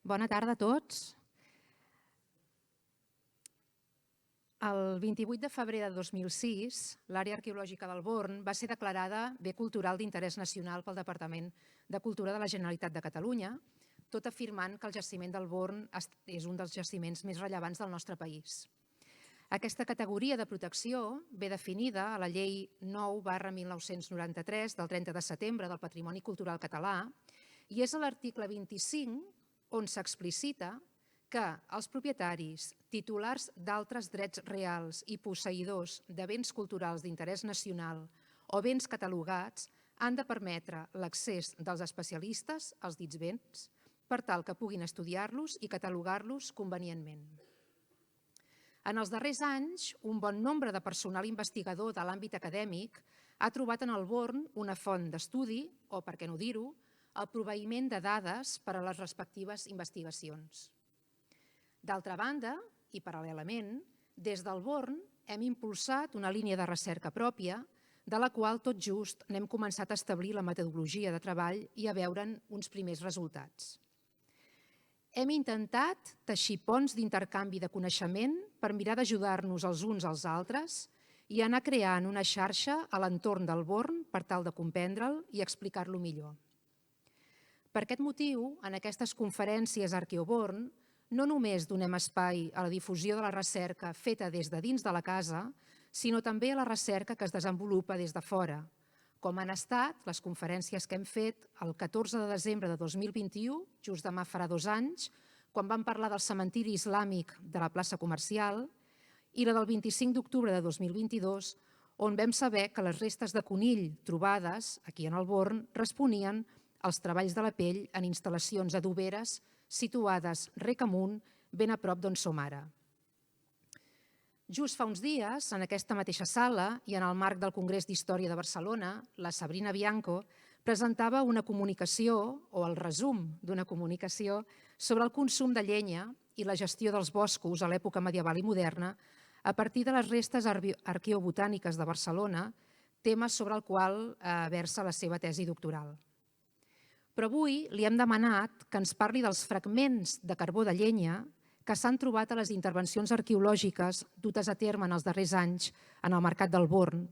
Bona tarda a tots. El 28 de febrer de 2006, l'àrea arqueològica del Born va ser declarada Bé Cultural d'Interès Nacional pel Departament de Cultura de la Generalitat de Catalunya, tot afirmant que el jaciment del Born és un dels jaciments més rellevants del nostre país. Aquesta categoria de protecció ve definida a la Llei 9/1993 del 30 de setembre del Patrimoni Cultural Català i és a l'article 25 on s'explicita que els propietaris, titulars d'altres drets reals i posseïdors de béns culturals d'interès nacional o béns catalogats han de permetre l'accés dels especialistes als dits béns per tal que puguin estudiar-los i catalogar-los convenientment. En els darrers anys, un bon nombre de personal investigador de l'àmbit acadèmic ha trobat en el Born una font d'estudi, o per què no dir-ho, el proveïment de dades per a les respectives investigacions. D'altra banda, i paral·lelament, des del Born hem impulsat una línia de recerca pròpia, de la qual tot just n'hem començat a establir la metodologia de treball i a veure'n uns primers resultats. Hem intentat teixir ponts d'intercanvi de coneixement per mirar d'ajudar-nos els uns als altres i anar creant una xarxa a l'entorn del Born per tal de comprendre'l i explicar-lo millor. Per aquest motiu, en aquestes conferències Arqueoborn, no només donem espai a la difusió de la recerca feta des de dins de la casa, sinó també a la recerca que es desenvolupa des de fora, com han estat les conferències que hem fet el 14 de desembre de 2021, just demà farà 2 anys, quan vam parlar del cementiri islàmic de la plaça comercial, i la del 25 d'octubre de 2022, on vam saber que les restes de conill trobades aquí en el Born responien als treballs de la pell en instal·lacions adoberes situades rec amunt, ben a prop d'on som ara. Just fa uns dies, en aquesta mateixa sala i en el marc del Congrés d'Història de Barcelona, la Sabrina Bianco presentava una comunicació, o el resum d'una comunicació, sobre el consum de llenya i la gestió dels boscos a l'època medieval i moderna a partir de les restes arqueobotàniques de Barcelona, tema sobre el qual versa la seva tesi doctoral. Però avui li hem demanat que ens parli dels fragments de carbó de llenya que s'han trobat a les intervencions arqueològiques dutes a terme en els darrers anys en el Mercat del Born,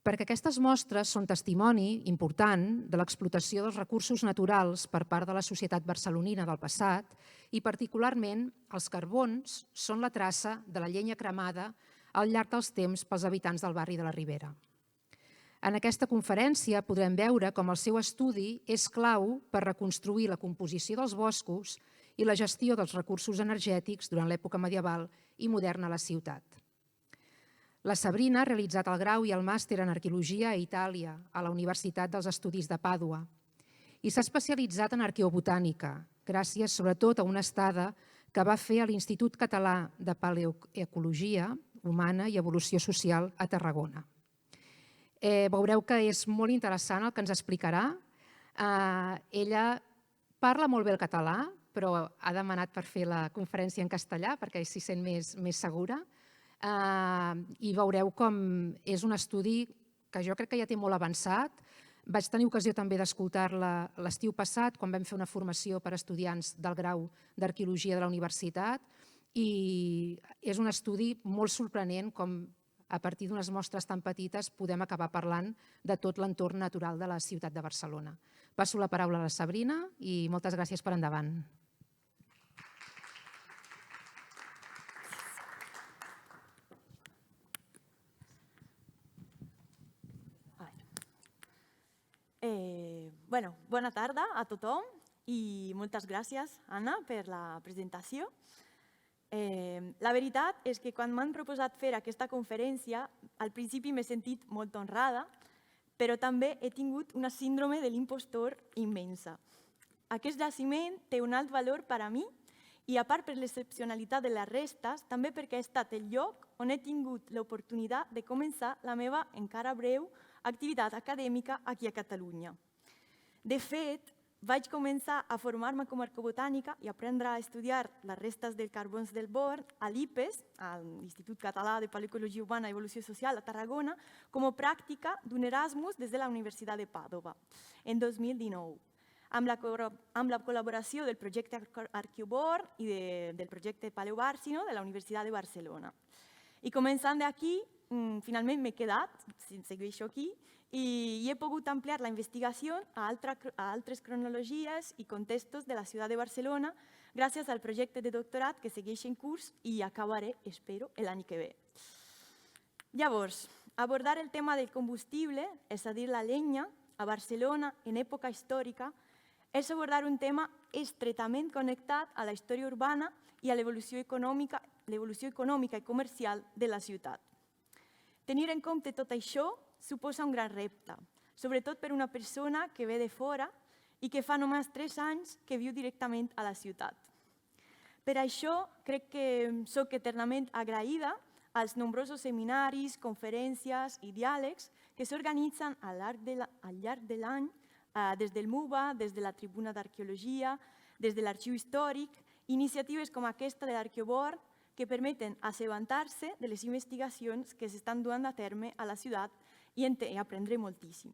perquè aquestes mostres són testimoni important de l'explotació dels recursos naturals per part de la societat barcelonina del passat i particularment els carbons són la traça de la llenya cremada al llarg dels temps pels habitants del barri de la Ribera. En aquesta conferència podrem veure com el seu estudi és clau per reconstruir la composició dels boscos i la gestió dels recursos energètics durant l'època medieval i moderna a la ciutat. La Sabrina ha realitzat el grau i el màster en arqueologia a Itàlia, a la Universitat dels Estudis de Pàdua, i s'ha especialitzat en arqueobotànica, gràcies sobretot a una estada que va fer a l'Institut Català de Paleoecologia Humana i Evolució Social a Tarragona. Veureu que és molt interessant el que ens explicarà. Ella parla molt bé el català, però ha demanat per fer la conferència en castellà perquè s'hi sent més segura. I veureu com és un estudi que jo crec que ja té molt avançat. Vaig tenir ocasió també d'escoltar-la l'estiu passat quan vam fer una formació per a estudiants del grau d'Arqueologia de la universitat i és un estudi molt sorprenent com a partir d'unes mostres tan petites podem acabar parlant de tot l'entorn natural de la ciutat de Barcelona. Passo la paraula a la Sabrina i moltes gràcies per endavant. Bona tarda a tothom i moltes gràcies, Anna, per la presentació. La veritat és que quan m'han proposat fer aquesta conferència, al principi m'he sentit molt honrada, però també he tingut una síndrome de l'impostor immensa. Aquest jaciment té un alt valor per a mi i, a part per l'excepcionalitat de les restes, també perquè ha estat el lloc on he tingut l'oportunitat de començar la meva encara breu activitat acadèmica aquí a Catalunya. De fet, vaig començar a formar-me com a arqueobotànica i aprendre a estudiar les restes dels carbons del Born a l'IPES, a l'Institut Català de Paleoecologia Humana i Evolució Social a Tarragona, com a pràctica d'un Erasmus des de la Universitat de Pàdova, en 2019. amb la col·laboració del projecte Arqueobord i del projecte Paleobàrcino de la Universitat de Barcelona. I començant d'aquí, finalment m'he quedat, segueixo aquí, i he pogut ampliar la investigació a altres cronologies i contextos de la ciutat de Barcelona gràcies al projecte de doctorat que segueix en curs i acabaré, espero, l'any que ve. Llavors, abordar el tema del combustible, és a dir, la llenya, a Barcelona en època històrica, és abordar un tema estretament connectat a la història urbana i a l'evolució econòmica i comercial de la ciutat. Tenir en compte tot això suposa un gran repte, sobretot per una persona que ve de fora i que fa només 3 anys que viu directament a la ciutat. Per això crec que soc eternament agraïda als nombrosos seminaris, conferències i diàlegs que s'organitzen al llarg de l'any des del MUBA, des de la Tribuna d'Arqueologia, des de l'Arxiu Històric, iniciatives com aquesta de l'Arqueobord que permeten assabentar-se de les investigacions que s'estan duent a terme a la ciutat i aprendre moltíssim.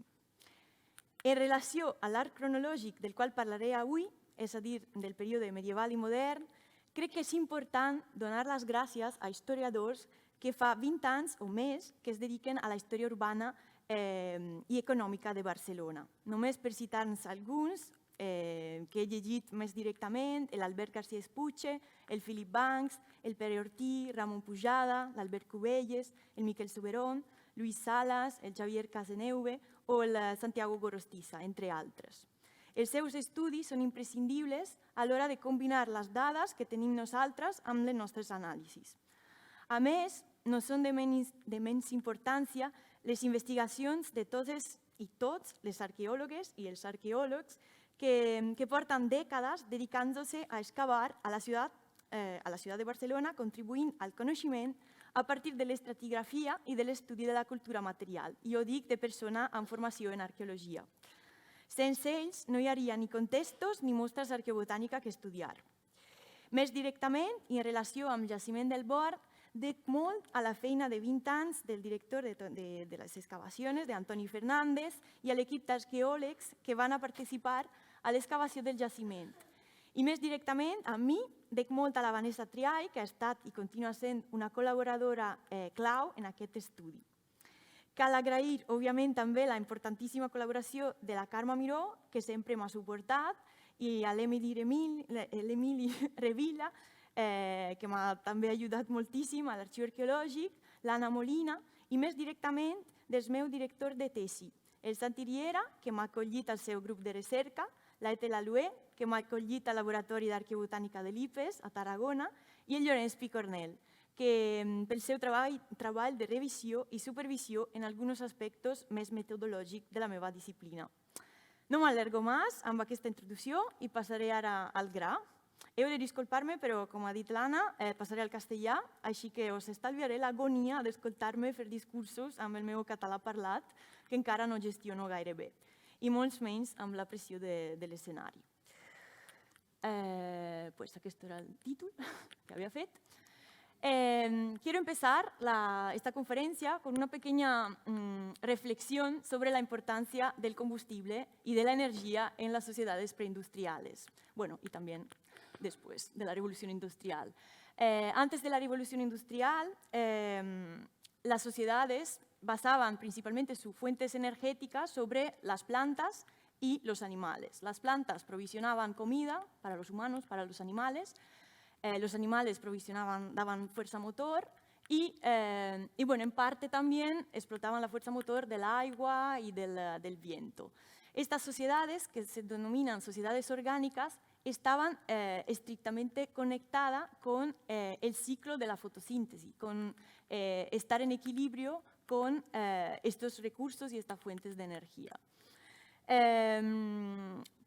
En relació a l'art cronològic del qual parlaré avui, és a dir, del període medieval i modern, crec que és important donar les gràcies a historiadors que fa 20 anys o més que es dediquen a la història urbana i econòmica de Barcelona. Només per citar-nos alguns, que he llegit més directament, l'Albert García Espuche, el Philip Banks, el Pere Ortí, Ramon Pujada, l'Albert Cubelles, el Miquel Soberón, Luis Salas, el Xavier Caseneuve o el Santiago Gorostiza, entre altres. Els seus estudis són imprescindibles a l'hora de combinar les dades que tenim nosaltres amb les nostres anàlisis. A més, no són de menys importància les investigacions de totes i tots les arqueòlogues i els arqueòlegs que porten dècades dedicant-se a excavar a la ciutat de Barcelona, contribuint al coneixement a partir de l'estratigrafia i de l'estudi de la cultura material. I ho dic de persona amb formació en arqueologia. Sense ells no hi hauria ni contextos ni mostres d'arqueobotànica que estudiar. Més directament, i en relació amb el jaciment del Bord, dec molt a la feina de 20 anys del director de les excavacions, d'Antoni Fernández, i a l'equip d'arqueòlegs que van a participar a l'excavació del jaciment. I més directament, a mi, dec molt a la Vanessa Triay, que ha estat i continua sent una col·laboradora clau en aquest estudi. Cal agrair, òbviament, també la importantíssima col·laboració de la Carme Miró, que sempre m'ha suportat, i a l'Emili Revilla, que m'ha també ajudat moltíssim a l'Arxiu Arqueològic, l'Anna Molina, i més directament del meu director de tesi, el Santi Riera, que m'ha acollit al seu grup de recerca, l'Aete Lalué, que m'ha acollit al Laboratori d'Arqueobotànica de l'IPES, a Tarragona, i el Llorenç Picornell, que pel seu treball de revisió i supervisió en alguns aspectes més metodològics de la meva disciplina. No m'allargo més amb aquesta introducció i passaré ara al gra. Heu de disculpar-me, però, com ha dit l'Anna, passaré al castellà, així que us estalviaré l'agonia d'escoltar-me fer discursos amb el meu català parlat, que encara no gestiono gaire bé, i molts menys amb la pressió de l'escenari. Aquest era el títol que havia fet. Quiero empezar esta conferencia con una pequeña reflexión sobre la importancia del combustible y de la energía en las sociedades preindustriales. Bueno, y también después de la revolución industrial. Antes de la revolución industrial, las sociedades basaban principalmente sus fuentes energéticas sobre las plantas y los animales. Las plantas provisionaban comida para los humanos, para los animales daban fuerza motor y en parte también explotaban la fuerza motor del agua y del viento. Estas sociedades, que se denominan sociedades orgánicas, estaban estrictamente conectadas con el ciclo de la fotosíntesis, con estar en equilibrio con estos recursos y estas fuentes de energía.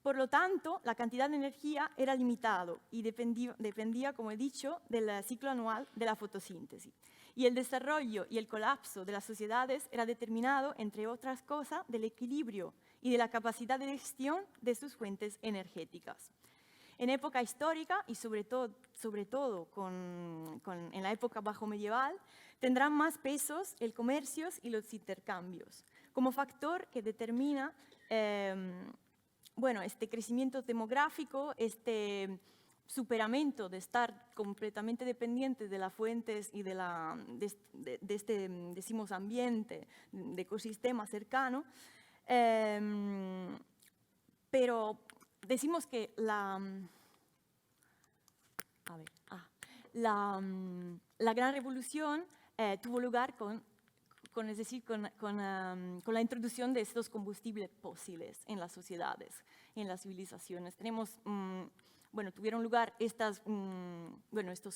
Por lo tanto, la cantidad de energía era limitada y dependía, como he dicho, del ciclo anual de la fotosíntesis. Y el desarrollo y el colapso de las sociedades era determinado, entre otras cosas, del equilibrio y de la capacidad de gestión de sus fuentes energéticas. En época histórica y sobre todo en la época bajo medieval, tendrán más pesos el comercio y los intercambios como factor que determina bueno, este crecimiento demográfico, este superamiento de estar completamente dependiente de las fuentes y de este, decimos, ambiente, de ecosistema cercano, pero decimos que la gran revolución tuvo lugar con la introducción de estos combustibles fósiles en las sociedades, en las civilizaciones. Tuvieron lugar estos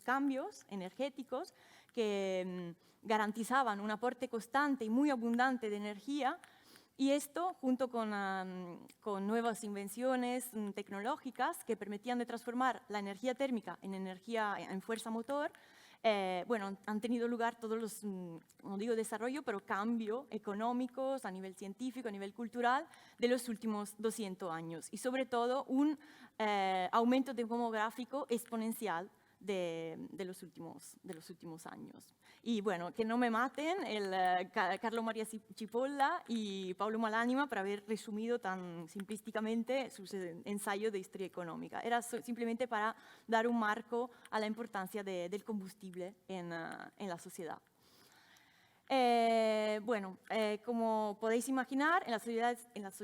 cambios energéticos que garantizaban un aporte constante y muy abundante de energía, y esto, junto con nuevas invenciones tecnológicas que permitían de transformar la energía térmica en fuerza motor, han tenido lugar todos los, no digo desarrollo, pero cambios económicos a nivel científico, a nivel cultural, de los últimos 200 años. Y sobre todo un aumento demográfico exponencial de los últimos años. Y bueno, que no me maten Carlo Maria Cipolla y Paulo Malánima por haber resumido tan simplísticamente sus ensayos de historia económica. Era simplemente para dar un marco a la importancia del combustible en la sociedad. Como podéis imaginar, en las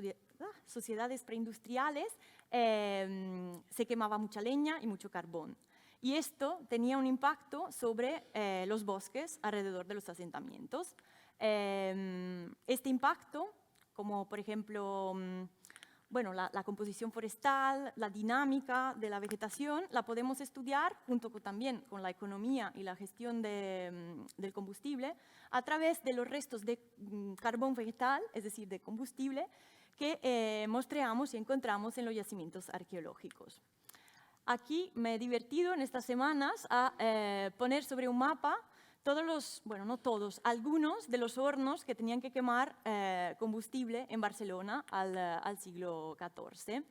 sociedades preindustriales se quemaba mucha leña y mucho carbón. Y esto tenía un impacto sobre los bosques alrededor de los asentamientos. Este impacto, como por ejemplo la composición forestal, la dinámica de la vegetación, la podemos estudiar junto también con la economía y la gestión del combustible a través de los restos de carbón vegetal, es decir, de combustible, que mostramos y encontramos en los yacimientos arqueológicos. Aquí me he divertido en estas semanas a poner sobre un mapa algunos de los hornos que tenían que quemar combustible en Barcelona al siglo XIV.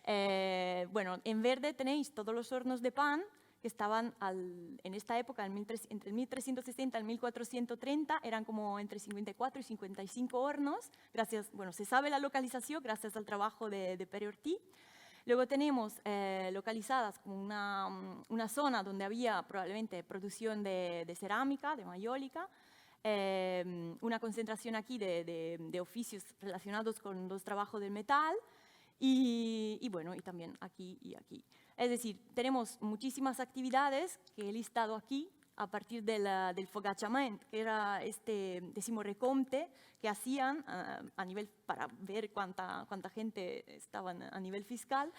En verde tenéis todos los hornos de pan que estaban en esta época, entre el 1360 y el 1430, eran como entre 54 y 55 hornos. Se sabe la localización gracias al trabajo de Pere Ortí. Luego tenemos localizadas como una zona donde había probablemente producción de cerámica, de mayólica, una concentración aquí de oficios relacionados con los trabajos del metal y también aquí y aquí. Es decir, tenemos muchísimas actividades que he listado aquí a partir del fogachament, que era decimos, recompte que hacían a nivel, para ver cuánta gente estaba a nivel fiscal.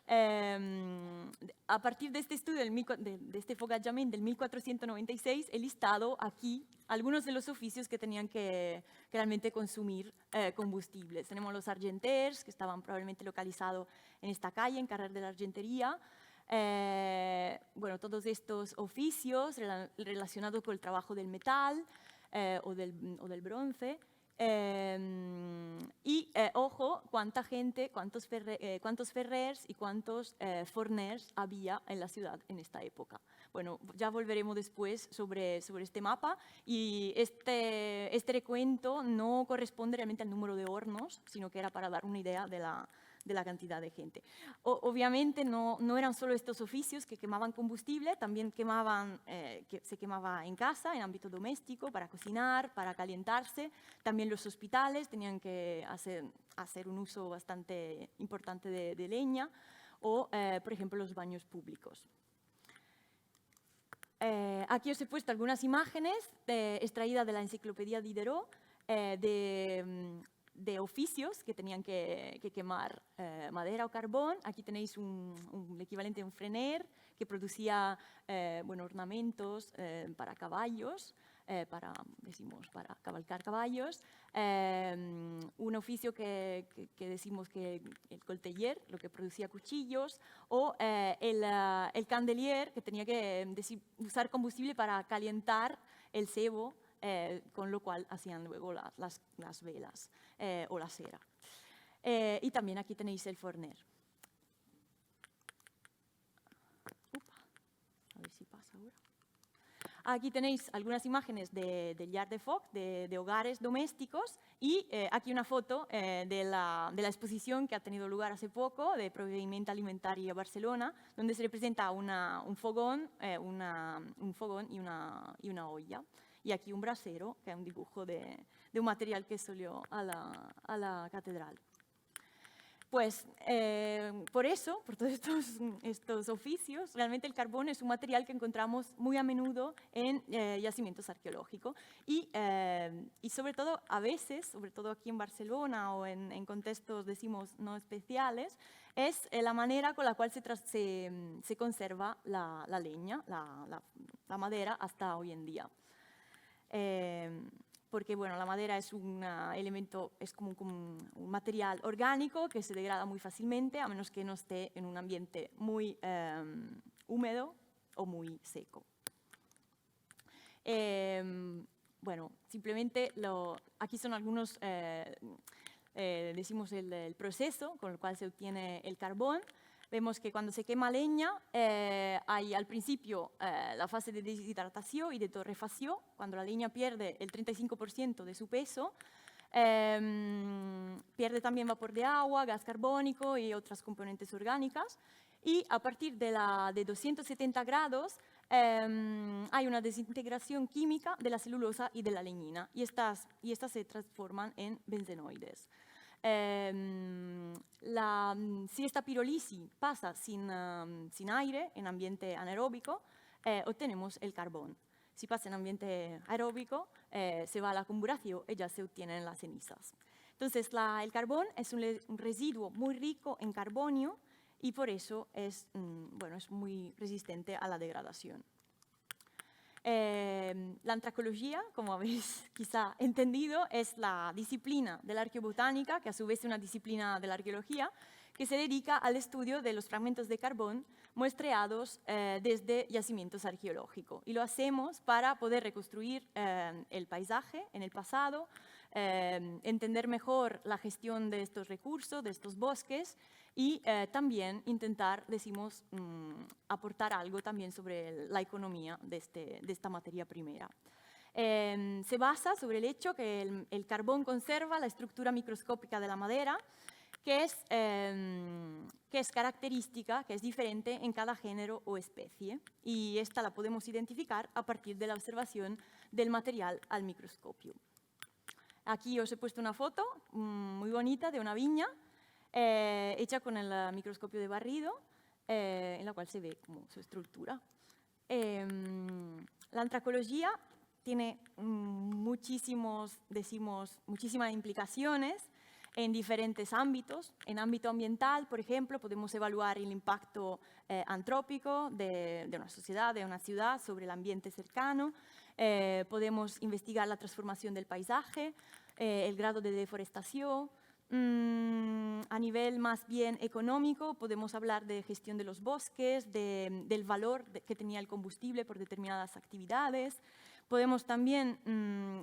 A partir de este estudio, de este fogachament del 1496, he listado aquí algunos de los oficios que tenían que realmente consumir combustibles. Tenemos los argenters, que estaban probablemente localizados en esta calle, en Carrer de la Argentería. Todos estos oficios relacionados con el trabajo del metal o del bronce. Ojo, cuánta gente, cuántos ferrers y cuántos forners había en la ciudad en esta época. Bueno, ya volveremos después sobre este mapa, y este recuento no corresponde realmente al número de hornos, sino que era para dar una idea de la cantidad de gente. Obviamente no eran solo estos oficios que quemaban combustible, también se quemaba en casa, en ámbito doméstico, para cocinar, para calentarse. También los hospitales tenían que hacer un uso bastante importante de leña, o, por ejemplo, los baños públicos. Aquí os he puesto algunas imágenes extraídas de la Enciclopedia Diderot de oficios que tenían que quemar madera o carbón. Aquí tenéis un equivalente a un frener que producía ornamentos para caballos, para cabalgar caballos. Un oficio que decimos que el colteller, lo que producía cuchillos, o el candelier, que tenía que usar combustible para calentar el cebo, con lo cual hacían luego las velas o la cera. Y también aquí tenéis el forner. A ver si pasa ahora. Aquí tenéis algunas imágenes de llar de foc, de hogares domésticos, y aquí una foto de la exposición que ha tenido lugar hace poco de Provveimento Alimentario a Barcelona, donde se representa un fogón y una olla. Y aquí un brasero, que es un dibujo de un material que salió a la catedral. Pues por eso, por todos estos oficios, realmente el carbón es un material que encontramos muy a menudo en yacimientos arqueológicos y sobre todo a veces, sobre todo aquí en Barcelona o en contextos, decimos, no especiales, es la manera con la cual se conserva la leña, la madera hasta hoy en día. Porque bueno, la madera es un elemento, es como un material orgánico que se degrada muy fácilmente, a menos que no esté en un ambiente muy húmedo o muy seco. Bueno, simplemente aquí son algunos, decimos el proceso con el cual se obtiene el carbón. Vemos que cuando se quema leña hay al principio la fase de deshidratación y de torrefacción, cuando la leña pierde el 35% de su peso, pierde también vapor de agua, gas carbónico y otras componentes orgánicas. Y a partir de 270 grados hay una desintegración química de la celulosa y de la leñina, y estas se transforman en benzenoides. Si esta pirólisis pasa sin aire, en ambiente anaeróbico, obtenemos el carbón. Si pasa en ambiente aeróbico, se va a la comburación y ya se obtienen las cenizas. Entonces, el carbón es un residuo muy rico en carbonio y por eso es muy resistente a la degradación. La antracología, como habéis quizá entendido, es la disciplina de la arqueobotánica, que a su vez es una disciplina de la arqueología, que se dedica al estudio de los fragmentos de carbón muestreados desde yacimientos arqueológicos. Y lo hacemos para poder reconstruir el paisaje en el pasado, entender mejor la gestión de estos recursos, de estos bosques, y también intentar, decimos, aportar algo también sobre la economía de esta materia primera. Se basa sobre el hecho que el carbón conserva la estructura microscópica de la madera, que es característica, que es diferente en cada género o especie, y esta la podemos identificar a partir de la observación del material al microscopio. Aquí os he puesto una foto muy bonita de una viña, hecha con el microscopio de barrido, en la cual se ve como su estructura. La antracología tiene muchísimas implicaciones en diferentes ámbitos. En ámbito ambiental, por ejemplo, podemos evaluar el impacto antrópico de una sociedad, de una ciudad, sobre el ambiente cercano. Podemos investigar la transformación del paisaje, el grado de deforestación. A nivel más bien económico, podemos hablar de gestión de los bosques, del valor que tenía el combustible por determinadas actividades. Podemos también,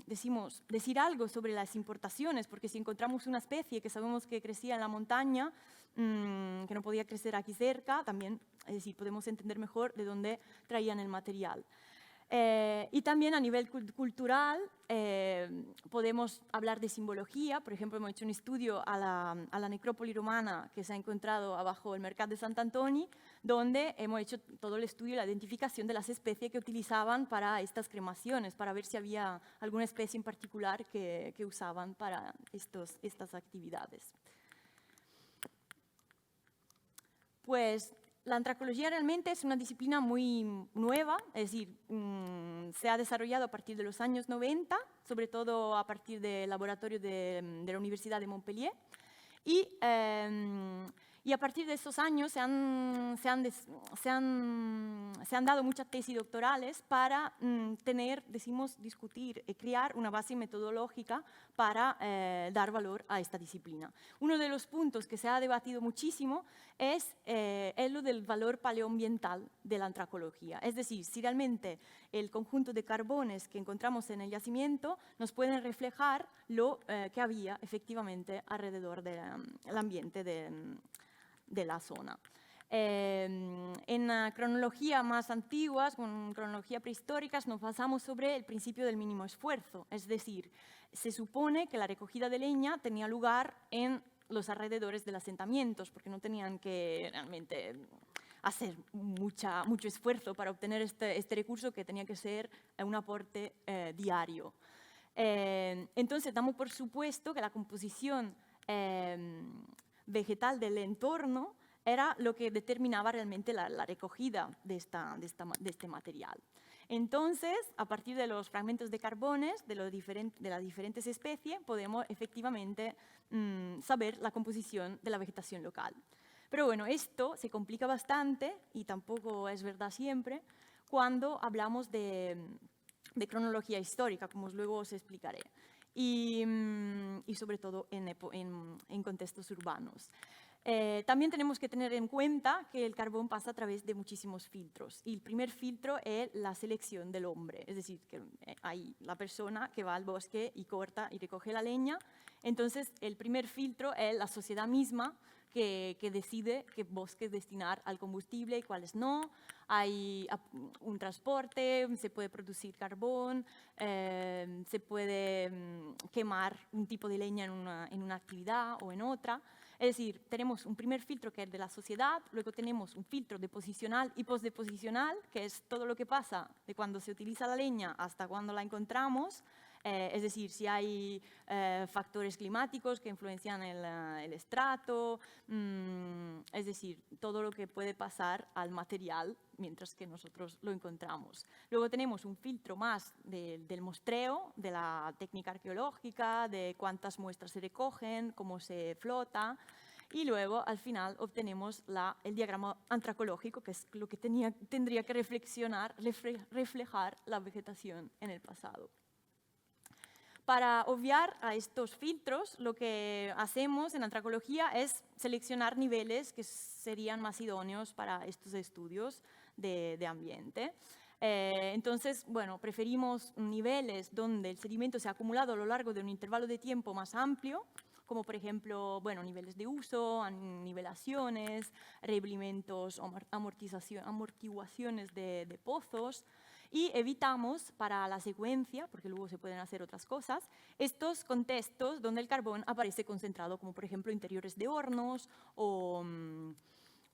decir algo sobre las importaciones, porque si encontramos una especie que sabemos que crecía en la montaña, que no podía crecer aquí cerca, también, es decir, podemos entender mejor de dónde traían el material. Y también a nivel cultural podemos hablar de simbología. Por ejemplo, hemos hecho un estudio a la necrópolis romana que se ha encontrado abajo del Mercat de Sant Antoni, donde hemos hecho todo el estudio y la identificación de las especies que utilizaban para estas cremaciones, para ver si había alguna especie en particular que usaban para estas actividades. Pues la antracología realmente es una disciplina muy nueva, es decir, se ha desarrollado a partir de los años 90, sobre todo a partir del laboratorio de la Universidad de Montpellier, y a partir de esos años se han dado muchas tesis doctorales para discutir y crear una base metodológica para dar valor a esta disciplina. Uno de los puntos que se ha debatido muchísimo es lo del valor paleoambiental de la antracología. Es decir, si realmente el conjunto de carbones que encontramos en el yacimiento nos pueden reflejar lo que había efectivamente alrededor del ambiente de la zona. En cronología más antiguas, con cronología prehistóricas, nos basamos sobre el principio del mínimo esfuerzo. Es decir, se supone que la recogida de leña tenía lugar en los alrededores de los asentamientos, porque no tenían que realmente hacer mucho esfuerzo para obtener este recurso, que tenía que ser un aporte diario. Entonces, damos por supuesto que la composición vegetal del entorno era lo que determinaba realmente la recogida de este material. Entonces, a partir de los fragmentos de carbones de las diferentes especies, podemos efectivamente saber la composición de la vegetación local. Pero bueno, esto se complica bastante, y tampoco es verdad siempre, cuando hablamos de cronología histórica, como luego os explicaré, y sobre todo en contextos urbanos. También tenemos que tener en cuenta que el carbón pasa a través de muchísimos filtros, y el primer filtro es la selección del hombre, es decir, que hay la persona que va al bosque y corta y recoge la leña. Entonces, el primer filtro es la sociedad misma, que decide qué bosques destinar al combustible y cuáles no. Hay un transporte, se puede producir carbón, se puede quemar un tipo de leña en una actividad o en otra. Es decir, tenemos un primer filtro que es de la sociedad, luego tenemos un filtro deposicional y postdeposicional, que es todo lo que pasa de cuando se utiliza la leña hasta cuando la encontramos. Es decir, si hay factores climáticos que influencian el estrato, es decir, todo lo que puede pasar al material mientras que nosotros lo encontramos. Luego tenemos un filtro más del muestreo, de la técnica arqueológica, de cuántas muestras se recogen, cómo se flota. Y luego, al final, obtenemos el diagrama antracológico, que es lo que tendría que reflejar la vegetación en el pasado. Para obviar a estos filtros, lo que hacemos en antracología es seleccionar niveles que serían más idóneos para estos estudios de ambiente. Entonces, bueno, preferimos niveles donde el sedimento se ha acumulado a lo largo de un intervalo de tiempo más amplio, como por ejemplo, bueno, niveles de uso, nivelaciones, reblimentos o amortiguaciones de pozos. Y evitamos para la secuencia, porque luego se pueden hacer otras cosas, estos contextos donde el carbón aparece concentrado, como por ejemplo interiores de hornos o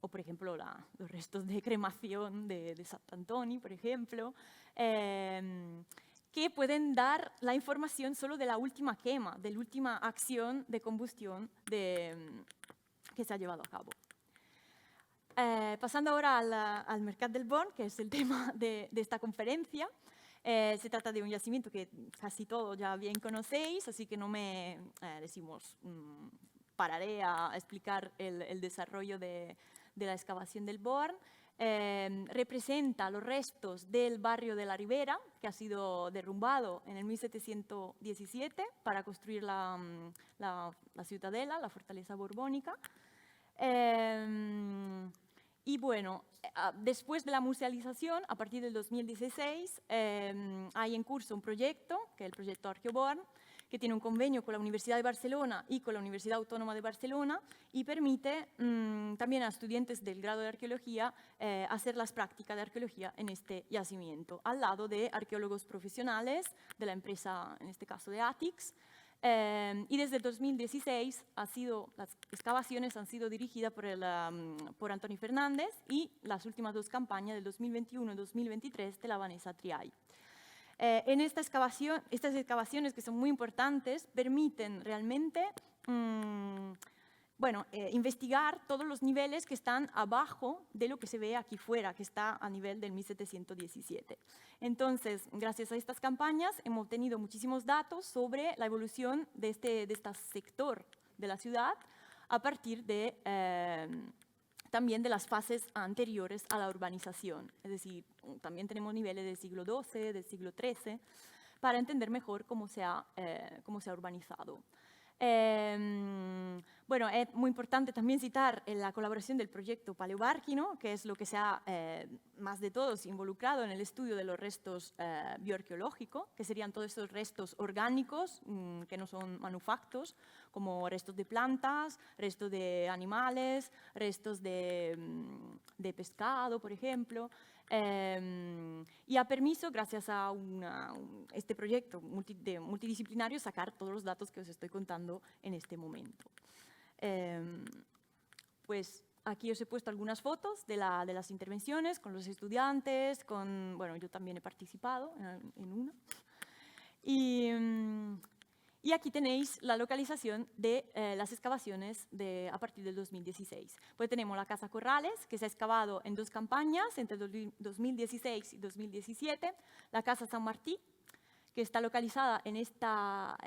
por ejemplo los restos de cremación de Sant'Antoni, por ejemplo, que pueden dar la información solo de la última quema, de la última acción de combustión que se ha llevado a cabo. Pasando ahora al Mercat del Born, que es el tema de esta conferencia. Se trata de un yacimiento que casi todos ya bien conocéis, así que no me pararé a explicar el desarrollo de la excavación del Born. Representa los restos del barrio de la Ribera, que ha sido derrumbado en el 1717 para construir la ciudadela, la fortaleza borbónica. Y bueno, después de la musealización, a partir del 2016, hay en curso un proyecto, que es el proyecto Arqueoborn, que tiene un convenio con la Universidad de Barcelona y con la Universidad Autónoma de Barcelona, y permite también a estudiantes del grado de arqueología hacer las prácticas de arqueología en este yacimiento, al lado de arqueólogos profesionales de la empresa, en este caso de ATIX. Y desde el 2016 las excavaciones han sido dirigidas por Antoni Fernández, y las últimas dos campañas del 2021 y 2023 de la Vanessa Triay. En estas excavaciones, que son muy importantes, permiten realmente investigar todos los niveles que están abajo de lo que se ve aquí fuera, que está a nivel del 1717. Entonces, gracias a estas campañas hemos obtenido muchísimos datos sobre la evolución de este sector de la ciudad a partir también de las fases anteriores a la urbanización. Es decir, también tenemos niveles del siglo XII, del siglo XIII, para entender mejor cómo se ha urbanizado. Bueno, Bueno, es muy importante también citar la colaboración del proyecto Paleobarquino, que es lo que se ha, más de todos, involucrado en el estudio de los restos bioarqueológicos, que serían todos estos restos orgánicos que no son manufactos, como restos de plantas, restos de animales, restos de pescado, por ejemplo. Y ha permiso, gracias a este proyecto multidisciplinario, sacar todos los datos que os estoy contando en este momento. Pues aquí os he puesto algunas fotos de las intervenciones con los estudiantes, bueno, yo también he participado en una. Y aquí tenéis la localización de las excavaciones a partir del 2016. Pues tenemos la Casa Corrales, que se ha excavado en 2 campañas, entre 2016 y 2017. La Casa San Martí, que está localizada en esta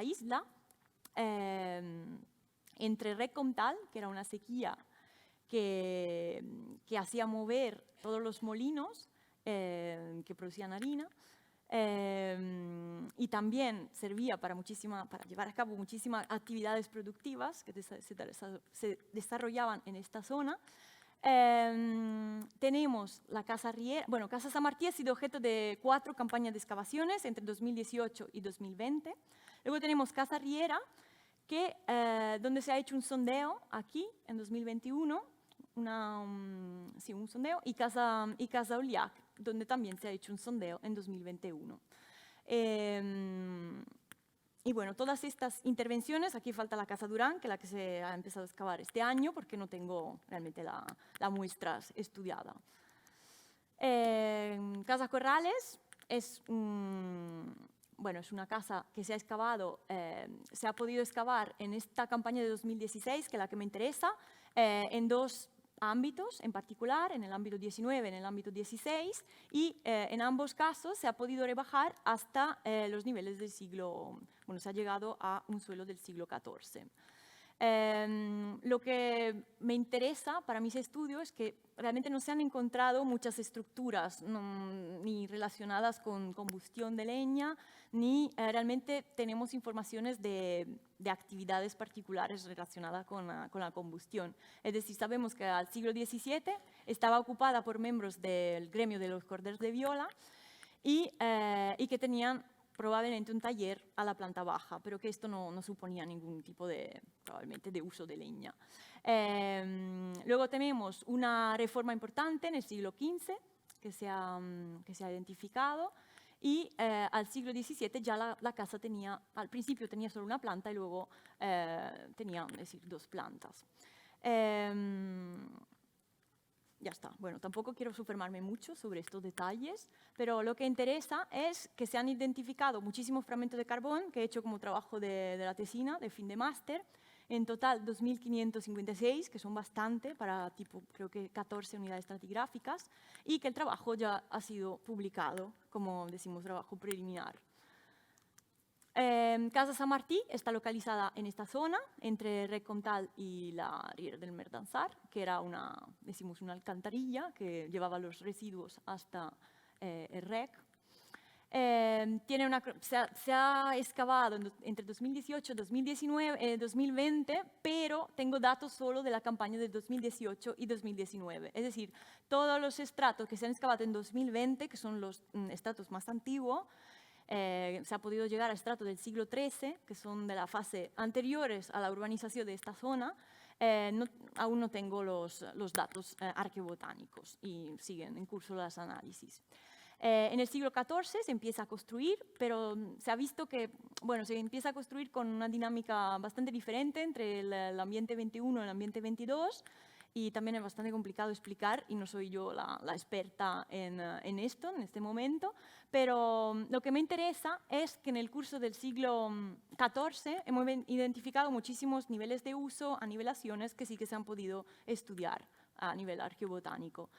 isla, entre Rec Comtal, que era una sequía que hacía mover todos los molinos que producían harina, y también servía para llevar a cabo muchísimas actividades productivas que se desarrollaban en esta zona. Tenemos la Casa Riera. Bueno, Casa San Martí ha sido objeto de 4 campañas de excavaciones entre 2018 y 2020. Luego tenemos Casa Riera, donde se ha hecho un sondeo aquí en 2021, sí, un sondeo, y Casa Uliac, donde también se ha hecho un sondeo en 2021. Y bueno, todas estas intervenciones, aquí falta la Casa Durán, que es la que se ha empezado a excavar este año, porque no tengo realmente la muestra estudiada. Casa Corrales es bueno, es una casa que se ha excavado, se ha podido excavar en esta campaña de 2016, que es la que me interesa, en 2 ámbitos en particular, en el ámbito 19 y en el ámbito 16, y en ambos casos se ha podido rebajar hasta los niveles del siglo, bueno, se ha llegado a un suelo del siglo XIV. Lo que me interesa para mis estudios es que realmente no se han encontrado muchas estructuras ni relacionadas con combustión de leña, ni realmente tenemos informaciones de actividades particulares relacionadas con la combustión. Es decir, sabemos que al siglo XVII estaba ocupada por miembros del gremio de los corderos de viola y que tenían probablemente un taller a la planta baja, pero que esto no suponía ningún tipo probablemente de uso de leña. Luego tenemos una reforma importante en el siglo XV que se ha identificado, y al siglo XVII ya la casa al principio tenía solo una planta y luego tenía, es decir, 2 plantas. Ya está. Bueno, tampoco quiero sumergirme mucho sobre estos detalles, pero lo que interesa es que se han identificado muchísimos fragmentos de carbón que he hecho como trabajo de la tesina, de fin de máster. En total, 2.556, que son bastante para creo que 14 unidades estratigráficas, y que el trabajo ya ha sido publicado, como decimos, trabajo preliminar. Casa San Martí está localizada en esta zona, entre Rec Comtal y la Riera del Merdansar, que era una alcantarilla que llevaba los residuos hasta el Rec. Se ha excavado entre 2018 y 2020, pero tengo datos solo de la campaña de 2018 y 2019. Es decir, todos los estratos que se han excavado en 2020, que son los estratos más antiguos, se ha podido llegar a estratos del siglo XIII, que son de la fase anteriores a la urbanización de esta zona. Aún no tengo los datos arqueobotánicos y siguen en curso los análisis. En el siglo XIV se empieza a construir, pero se ha visto que se empieza a construir con una dinámica bastante diferente entre el ambiente 21 y el ambiente 22, y también es bastante complicado explicar, y no soy yo la experta en esto, en este momento, pero lo que me interesa es que en el curso del siglo XIV hemos identificado muchísimos niveles de uso, anivelaciones, que sí que se han podido estudiar a nivel arqueobotánico.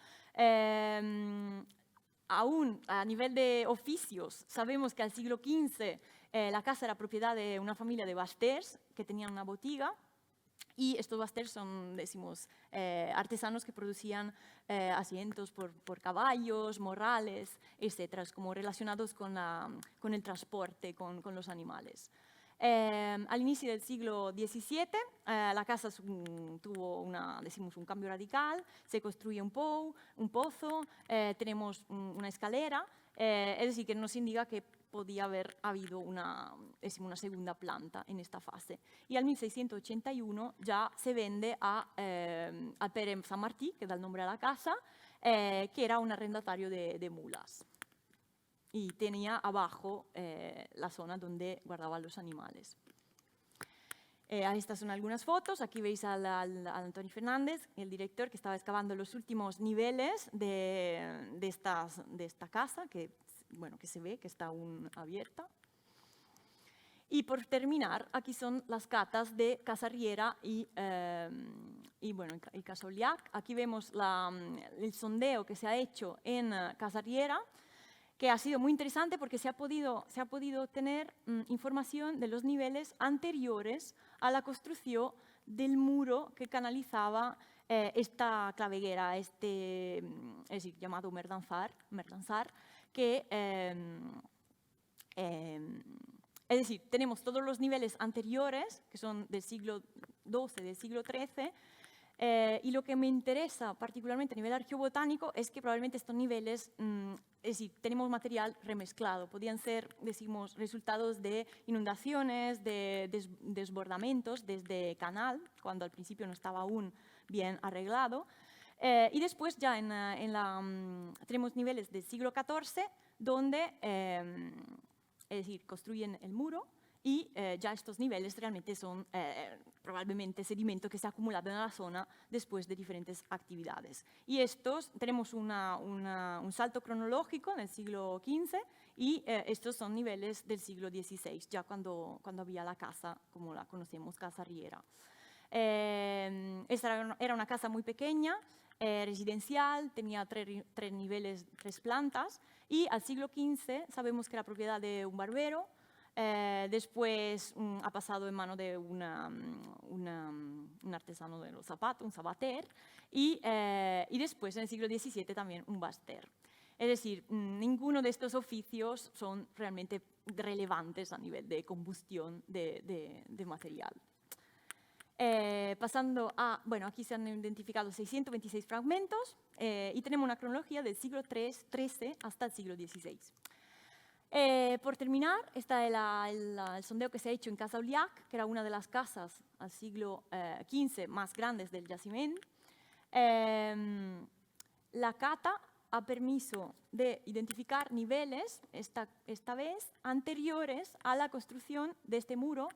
Aún a nivel de oficios, sabemos que al siglo XV la casa era propiedad de una familia de basters que tenían una botiga, y estos basters son, decimos, artesanos que producían asientos por caballos, morrales, etcétera, como relacionados con el transporte, con los animales. Al inicio del siglo XVII la casa tuvo un cambio radical, se construye un pozo, tenemos una escalera, es decir, que nos indica que podía haber habido una segunda planta en esta fase. Y al 1681 ya se vende a Pere San Martí, que da el nombre a la casa, que era un arrendatario de mulas. Y tenía abajo la zona donde guardaban los animales. Estas son algunas fotos. Aquí veis al Antonio Fernández, el director, que estaba excavando los últimos niveles de esta casa, que se ve que está aún abierta. Y por terminar, aquí son las catas de Casa Riera y Casa Oliac. Aquí vemos el sondeo que se ha hecho en Casa Riera, que ha sido muy interesante porque se ha podido obtener información de los niveles anteriores a la construcción del muro que canalizaba esta claveguera, es decir, llamado Merdansar, que es decir, tenemos todos los niveles anteriores, que son del siglo XII, del siglo XIII, y lo que me interesa particularmente a nivel arqueobotánico es que probablemente estos niveles, es decir, tenemos material remezclado, podían ser, decimos, resultados de inundaciones, de desbordamientos desde canal, cuando al principio no estaba aún bien arreglado, y después ya tenemos niveles del siglo XIV, donde, es decir, construyen el muro, y ya estos niveles realmente son probablemente sedimento que se ha acumulado en la zona después de diferentes actividades. Y tenemos un salto cronológico en el siglo XV y estos son niveles del siglo XVI, ya cuando había la casa, como la conocemos, Casa Riera. Esta era una casa muy pequeña, residencial, tenía tres niveles, 3 plantas, y al siglo XV sabemos que era propiedad de un barbero. Después ha pasado en mano de un artesano de los zapatos, un sabater, y después en el siglo XVII también un baster. Es decir, ninguno de estos oficios son realmente relevantes a nivel de combustión de material. Pasando aquí se han identificado 626 fragmentos y tenemos una cronología del siglo XIII hasta el siglo XVI. Por terminar, está el sondeo que se ha hecho en Casa Oliac, que era una de las casas al siglo XV más grandes del yacimiento. La cata ha permiso de identificar niveles, esta vez, anteriores a la construcción de este muro,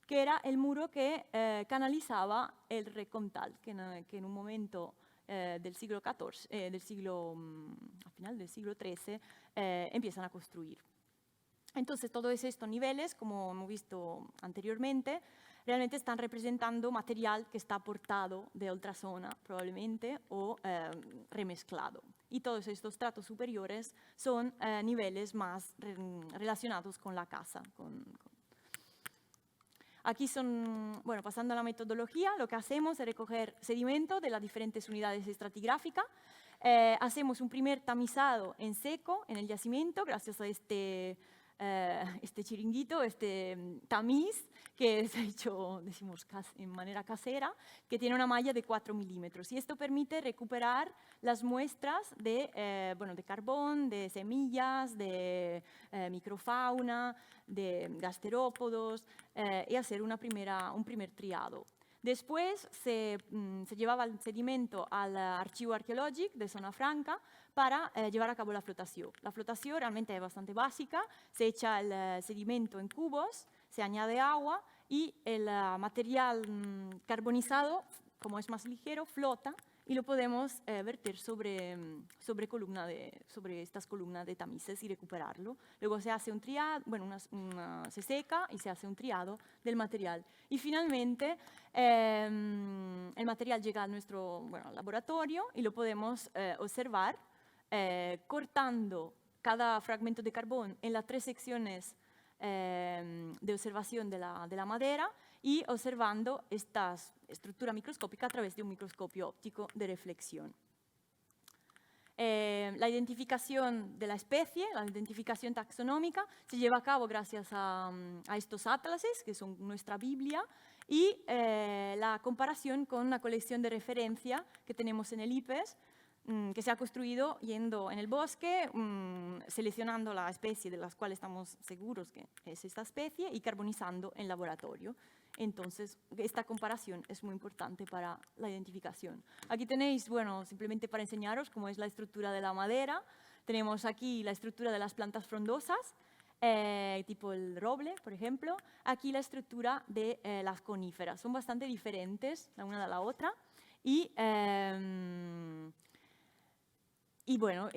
que era el muro que canalizaba el Rec Comtal, que en un momento del siglo XIV, al final del siglo XIII, empiezan a construir. Entonces, todos estos niveles, como hemos visto anteriormente, realmente están representando material que está aportado de otra zona, probablemente, o remezclado. Y todos estos tratos superiores son niveles más relacionados con la casa. Aquí pasando a la metodología, lo que hacemos es recoger sedimento de las diferentes unidades estratigráficas. Hacemos un primer tamizado en seco en el yacimiento, gracias a este chiringuito, este tamiz, que se ha hecho, decimos, en manera casera, que tiene una malla de 4 milímetros. Y esto permite recuperar las muestras de carbón, de semillas, de microfauna, de gasterópodos, y hacer un primer triado. Después se llevaba el sedimento al archivo arqueológico de Zona Franca para llevar a cabo la flotación. La flotación realmente es bastante básica, se echa el sedimento en cubos, se añade agua y el material carbonizado, como es más ligero, flota y lo podemos verter sobre estas columnas de tamices y recuperarlo. Luego se hace un triado, se seca y se hace un triado del material. Y finalmente el material llega a nuestro laboratorio y lo podemos observar cortando cada fragmento de carbón en las 3 secciones de observación de la madera y observando esta estructura microscópica a través de un microscopio óptico de reflexión. La identificación de la especie, la identificación taxonómica, se lleva a cabo gracias a estos atlases, que son nuestra Biblia, y la comparación con una colección de referencia que tenemos en el IPES, que se ha construido yendo en el bosque, seleccionando la especie de la cual estamos seguros que es esta especie y carbonizando en laboratorio. Entonces, esta comparación es muy importante para la identificación. Aquí tenéis, bueno, simplemente para enseñaros cómo es la estructura de la madera. Tenemos aquí la estructura de las plantas frondosas, tipo el roble, por ejemplo. Aquí la estructura de las coníferas. Son bastante diferentes la una de la otra. Y bueno,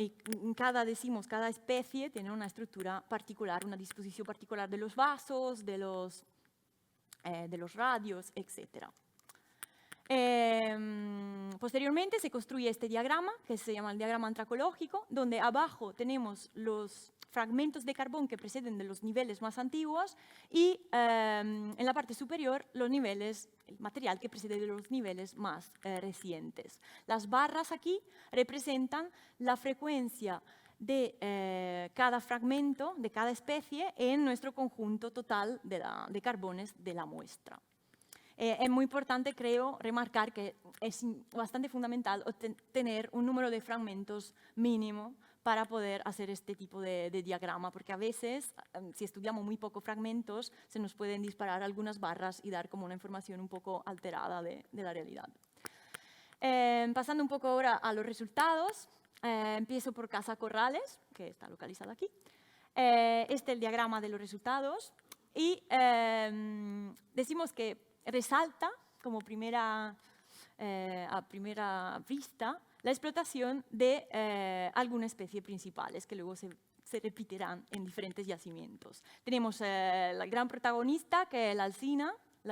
cada especie tiene una estructura particular, una disposición particular de los vasos, de los radios, etc. Posteriormente se construye este diagrama, que se llama el diagrama antracológico, donde abajo tenemos los fragmentos de carbón que preceden de los niveles más antiguos y en la parte superior los niveles, el material que precede de los niveles más recientes. Las barras aquí representan la frecuencia de cada fragmento, de cada especie, en nuestro conjunto total de carbones de la muestra. Es muy importante, creo, remarcar que es bastante fundamental tener un número de fragmentos mínimo para poder hacer este tipo de diagrama, porque a veces, si estudiamos muy pocos fragmentos, se nos pueden disparar algunas barras y dar como una información un poco alterada de la realidad. Pasando un poco ahora a los resultados, empiezo por Casa Corrales, que está localizada aquí. Este es el diagrama de los resultados y decimos que resalta como a primera vista la explotación de algunas especies principales que luego se repetirán en diferentes yacimientos. Tenemos la gran protagonista, que es la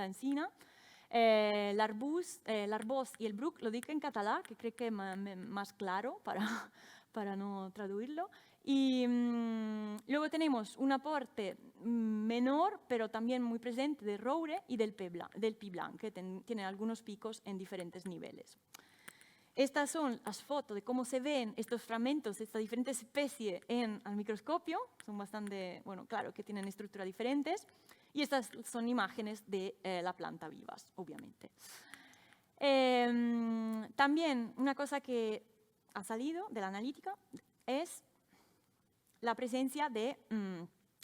encina, l'arbós y el bruc, lo digo en catalán, que creo que es más claro para no traducirlo. Y luego tenemos un aporte menor, pero también muy presente, de roure y del pi blanc, que tienen algunos picos en diferentes niveles. Estas son las fotos de cómo se ven estos fragmentos, estas diferentes especies al microscopio. Son bastante, bueno, claro que tienen estructuras diferentes. Y estas son imágenes de la planta vivas, obviamente. También una cosa que ha salido de la analítica es la presencia de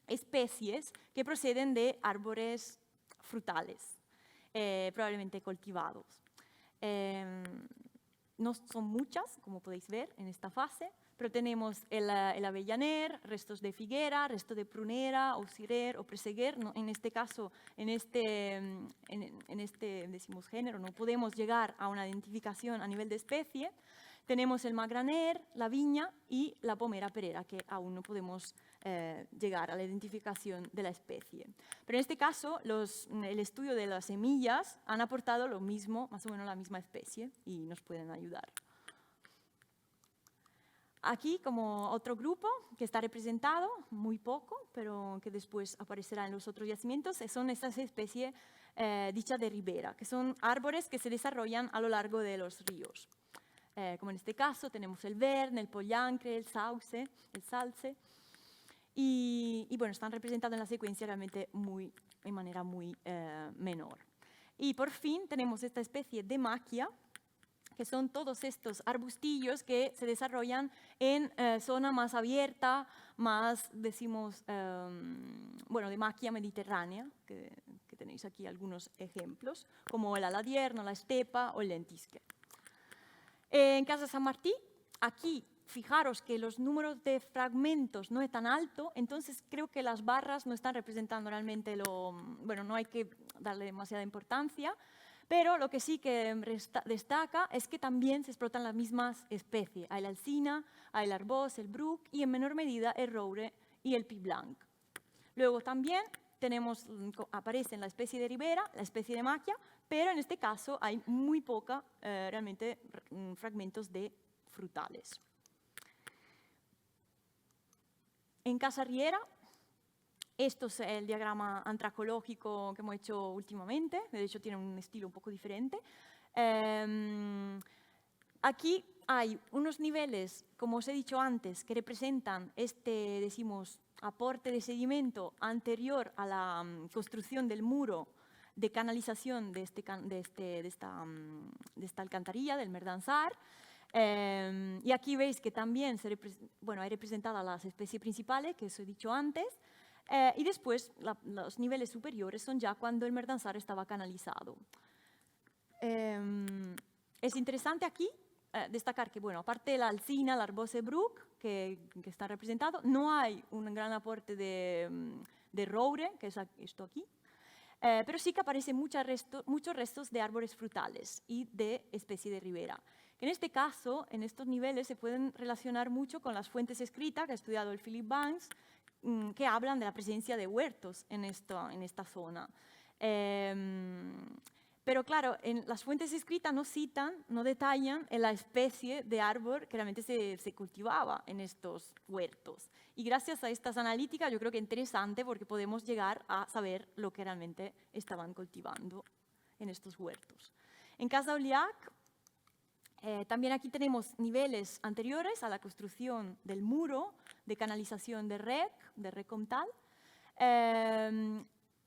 especies que proceden de árboles frutales, probablemente cultivados. No son muchas, como podéis ver en esta fase, pero tenemos el avellaner, restos de figuera, restos de prunera, o cirer o preseguer. No, en este caso, en este decimos género, no podemos llegar a una identificación a nivel de especie. Tenemos el magraner, la viña y la pomera perera, que aún no podemos llegar a la identificación de la especie. Pero en este caso, el estudio de las semillas han aportado lo mismo, más o menos la misma especie, y nos pueden ayudar. Aquí, como otro grupo que está representado, muy poco, pero que después aparecerá en los otros yacimientos, son estas especies dichas de ribera, que son árboles que se desarrollan a lo largo de los ríos. Como en este caso tenemos el verne, el pollancre, el sauce, el salce, y bueno, están representados en la secuencia realmente de manera muy menor. Y por fin tenemos esta especie de maquia, que son todos estos arbustillos que se desarrollan en zona más abierta, más, decimos, bueno, de maquia mediterránea, que tenéis aquí algunos ejemplos, como el aladierno, la estepa o el lentisque. En Casa San Martín, aquí, fijaros que los números de fragmentos no es tan alto, entonces creo que las barras no están representando realmente bueno, no hay que darle demasiada importancia, pero lo que sí que destaca es que también se explotan las mismas especies. Hay la alsina, hay el arbós, el bruc y en menor medida el roure y el pi blanc. Luego también aparecen la especie de ribera, la especie de maquia, pero en este caso hay muy poca realmente fragmentos de frutales. En Casa Riera, esto es el diagrama antracológico que hemos hecho últimamente, de hecho tiene un estilo un poco diferente. Aquí hay unos niveles, como os he dicho antes, que representan este, decimos, aporte de sedimento anterior a la construcción del muro de canalización de esta alcantarilla, del Merdansar. Y aquí veis que también hay representadas las especies principales, que os he dicho antes, y después los niveles superiores son ya cuando el Merdansar estaba canalizado. Es interesante aquí destacar que, bueno, aparte de la alcina, el arbosebruch, que está representado, no hay un gran aporte de roure, que es esto aquí, pero sí que aparecen muchos restos de árboles frutales y de especie de ribera. En este caso, en estos niveles, se pueden relacionar mucho con las fuentes escritas que ha estudiado el Philip Banks, que hablan de la presencia de huertos en esta zona. Pero claro, en las fuentes escritas no citan, no detallan la especie de árbol que realmente se cultivaba en estos huertos. Y gracias a estas analíticas yo creo que es interesante porque podemos llegar a saber lo que realmente estaban cultivando en estos huertos. En Casa Oliac, también aquí tenemos niveles anteriores a la construcción del muro de canalización de Rec Comtal,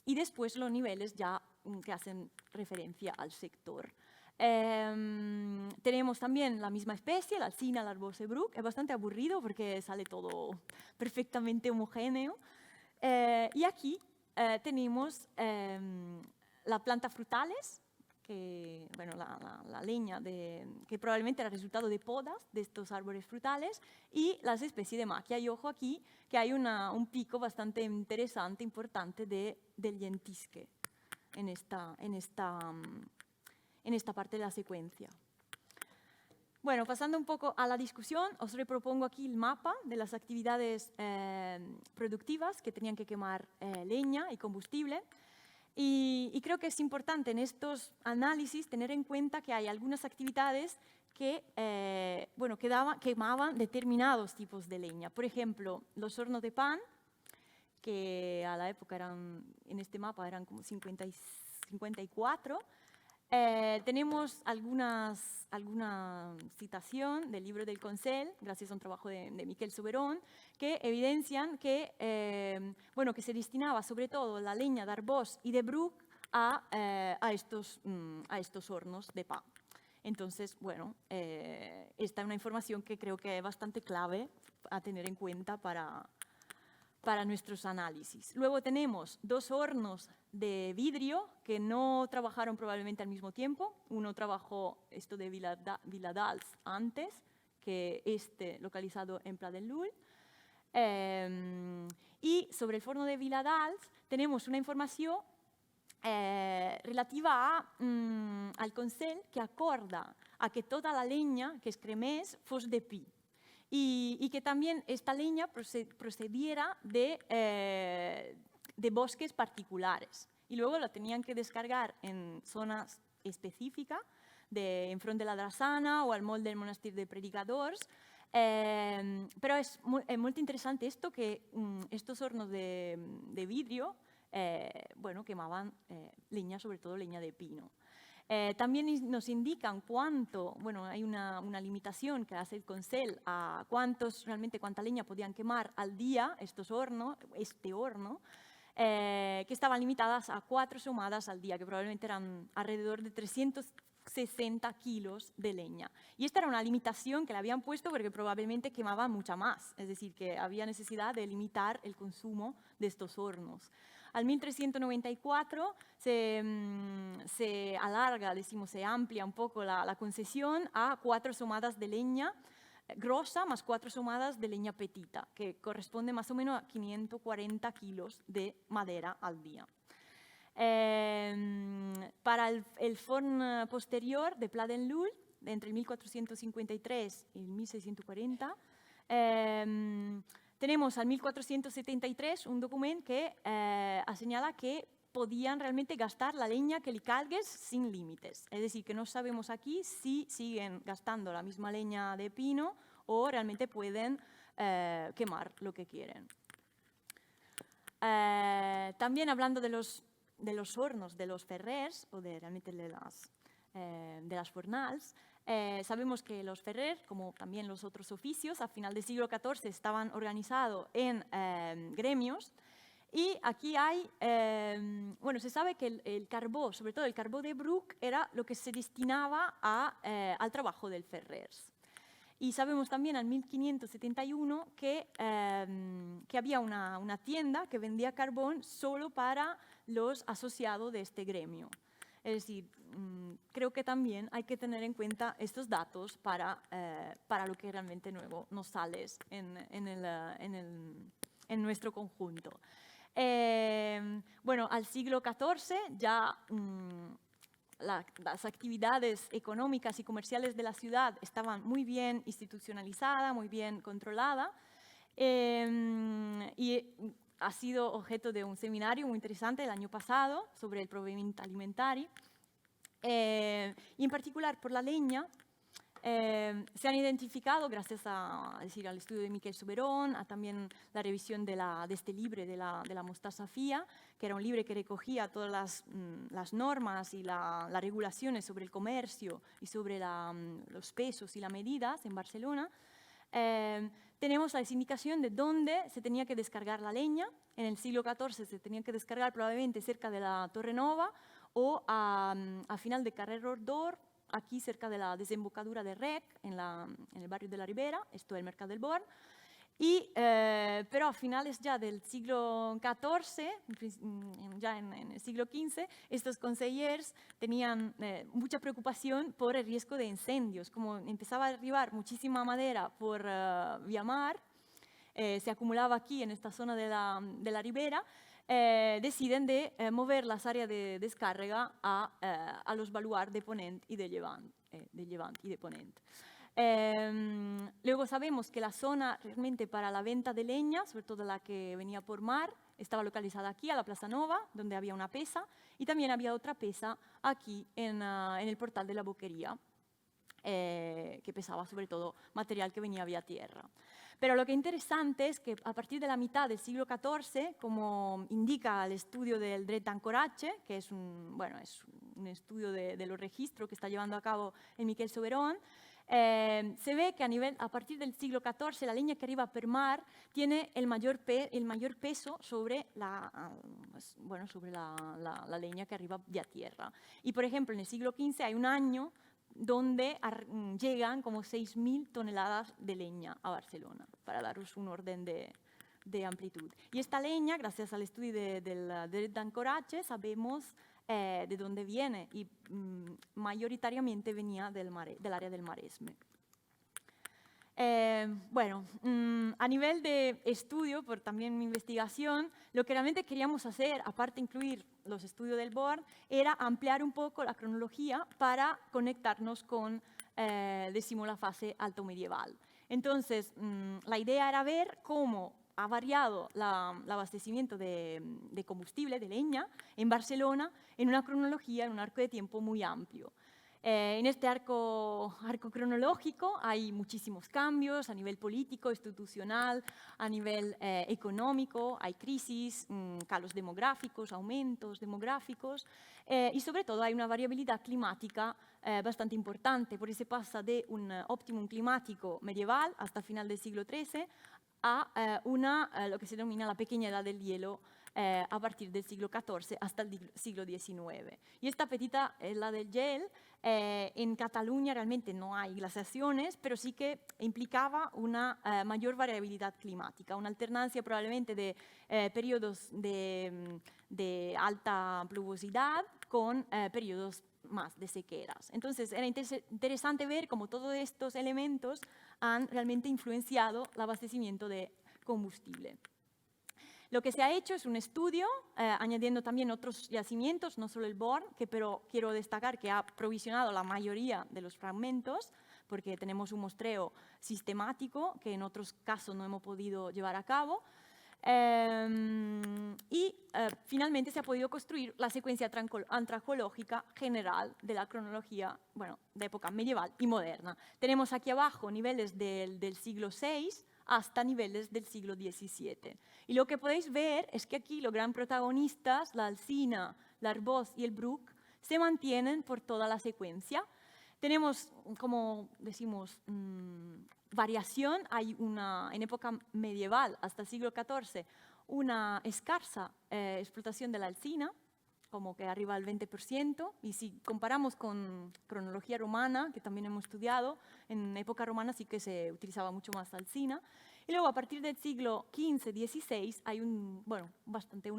y después los niveles ya que hacen referencia al sector. Tenemos también la misma especie, la alcina, el arbosebruch. Es bastante aburrido porque sale todo perfectamente homogéneo. Y aquí tenemos las plantas frutales, que, bueno, la leña que probablemente era resultado de podas de estos árboles frutales, y las especies de maquia. Y ojo aquí que hay un pico bastante interesante, importante del llentisque en esta parte de la secuencia. Bueno, pasando un poco a la discusión, os repropongo aquí el mapa de las actividades productivas que tenían que quemar leña y combustible. Y creo que es importante en estos análisis tener en cuenta que hay algunas actividades que quemaban determinados tipos de leña. Por ejemplo, los hornos de pan, que a la época en este mapa eran como 54. Tenemos alguna citación del libro del Consell, gracias a un trabajo de Miquel Soberón, que evidencian que se destinaba sobre todo la leña de arbós y de bruc a estos hornos de pan. Entonces, bueno, esta es una información que creo que es bastante clave a tener en cuenta para nuestros análisis. Luego tenemos dos hornos de vidrio que no trabajaron probablemente al mismo tiempo. Uno trabajó esto de Viladals antes que localizado en Pla del Llull. Y sobre el forno de Viladals tenemos una información relativa al Consell, que acorda a que toda la leña que es cremés fos de pi. Y que también esta leña procediera de bosques particulares. Y luego la tenían que descargar en zonas específicas, en front de la Drassana o al moll del monestir de Predicadors. Pero es muy interesante esto, que estos hornos de vidrio quemaban leña, sobre todo leña de pino. También nos indican hay una limitación que hace el Consell a cuánta leña podían quemar al día este horno, que estaban limitadas a 4 somadas al día, que probablemente eran alrededor de 360 kilos de leña. Y esta era una limitación que le habían puesto porque probablemente quemaban mucha más, es decir, que había necesidad de limitar el consumo de estos hornos. Al 1394 se alarga, se amplia un poco la concesión a 4 somadas de leña grosa más 4 somadas de leña petita, que corresponde más o menos a 540 kilos de madera al día. Para el forn posterior de Pla del Llull, entre el 1453 y el 1640, tenemos al 1473 un documento que señala que podían realmente gastar la leña que li calgues sin límites. Es decir, que no sabemos aquí si siguen gastando la misma leña de pino o realmente pueden quemar lo que quieren. También hablando de los hornos, de los ferrers o realmente de las fornals, Sabemos que los ferrer, como también los otros oficios, a final del siglo XIV estaban organizados en gremios. Y aquí hay, bueno, se sabe que el carbó, sobre todo el carbó de bruc, era lo que se destinaba al trabajo del ferrer. Y sabemos también en 1571 que había una tienda que vendía carbón solo para los asociados de este gremio. Es decir, creo que también hay que tener en cuenta estos datos para lo que realmente nuevo nos sale en nuestro conjunto. Bueno, al siglo XIV ya las actividades económicas y comerciales de la ciudad estaban muy bien institucionalizadas, muy bien controladas, y ha sido objeto de un seminario muy interesante el año pasado sobre el provvedimento alimentario, y en particular por la leña. Se han identificado, gracias al estudio de Miquel Soberón, a también la revisión de este libro de la Mostaza Fía, que era un libro que recogía todas las normas y las regulaciones sobre el comercio y sobre los pesos y las medidas en Barcelona. Tenemos la indicación de dónde se tenía que descargar la leña. En el siglo XIV se tenía que descargar probablemente cerca de la Torre Nova o a final de Carrer Rodor, aquí cerca de la desembocadura de Rec, en el barrio de la Ribera, esto es el Mercat del Born. Pero a finales ya del siglo XIV, ya en el siglo XV, estos consejeros tenían mucha preocupación por el riesgo de incendios. Como empezaba a arribar muchísima madera por vía mar, se acumulaba aquí en esta zona de la Ribera, deciden de mover las áreas de descarga a los baluartes de Ponent y de Llevant, y de Ponent. Luego sabemos que la zona realmente para la venta de leña, sobre todo la que venía por mar, estaba localizada aquí, a la Plaza Nova, donde había una pesa, y también había otra pesa aquí en el portal de la Boquería, que pesaba sobre todo material que venía vía tierra. Pero lo que es interesante es que a partir de la mitad del siglo XIV, como indica el estudio del dret d'ancoratge, que es un estudio de los registros que está llevando a cabo el Miquel Soberón, se ve que a partir del siglo XIV la leña que arriba per mar tiene el mayor peso sobre la leña que arriba vía tierra. Y por ejemplo, en el siglo XV hay un año donde llegan como 6.000 toneladas de leña a Barcelona, para daros un orden de amplitud. Y esta leña, gracias al estudio del dret d'ancoratge, sabemos de dónde viene, y mayoritariamente venía del área del Maresme. Bueno, a nivel de estudio, por también mi investigación, lo que realmente queríamos hacer, aparte de incluir los estudios del Born, era ampliar un poco la cronología para conectarnos con, decimos, la fase alto medieval. Entonces, la idea era ver cómo ha variado el abastecimiento de combustible, de leña, en Barcelona, en una cronología, en un arco de tiempo muy amplio. En este arco cronológico hay muchísimos cambios a nivel político, institucional, a nivel económico, hay crisis, cambios demográficos, aumentos demográficos, y sobre todo hay una variabilidad climática bastante importante, porque se pasa de un óptimum climático medieval hasta final del siglo XIII a lo que se denomina la pequeña edad del hielo a partir del siglo XIV hasta el siglo XIX. Y esta petita edad del hielo, en Cataluña realmente no hay glaciaciones, pero sí que implicaba una mayor variabilidad climática, una alternancia probablemente de periodos de alta pluviоsidad con periodos más de sequeras. Entonces era interesante ver cómo todos estos elementos han realmente influenciado el abastecimiento de combustible. Lo que se ha hecho es un estudio, añadiendo también otros yacimientos, no solo el Born, pero quiero destacar que ha provisionado la mayoría de los fragmentos, porque tenemos un muestreo sistemático que en otros casos no hemos podido llevar a cabo. Finalmente se ha podido construir la secuencia antrachológica general de la cronología, de época medieval y moderna. Tenemos aquí abajo niveles del siglo VI hasta niveles del siglo XVII. Y lo que podéis ver es que aquí los gran protagonistas, la Alsina, la Arbós y el Bruc, se mantienen por toda la secuencia. Tenemos, como decimos, variación. Hay en época medieval, hasta el siglo XIV, una escasa explotación de la alcina, como que arriba al 20%, y si comparamos con cronología romana, que también hemos estudiado, en época romana sí que se utilizaba mucho más alcina, y luego a partir del siglo XV-XVI hay un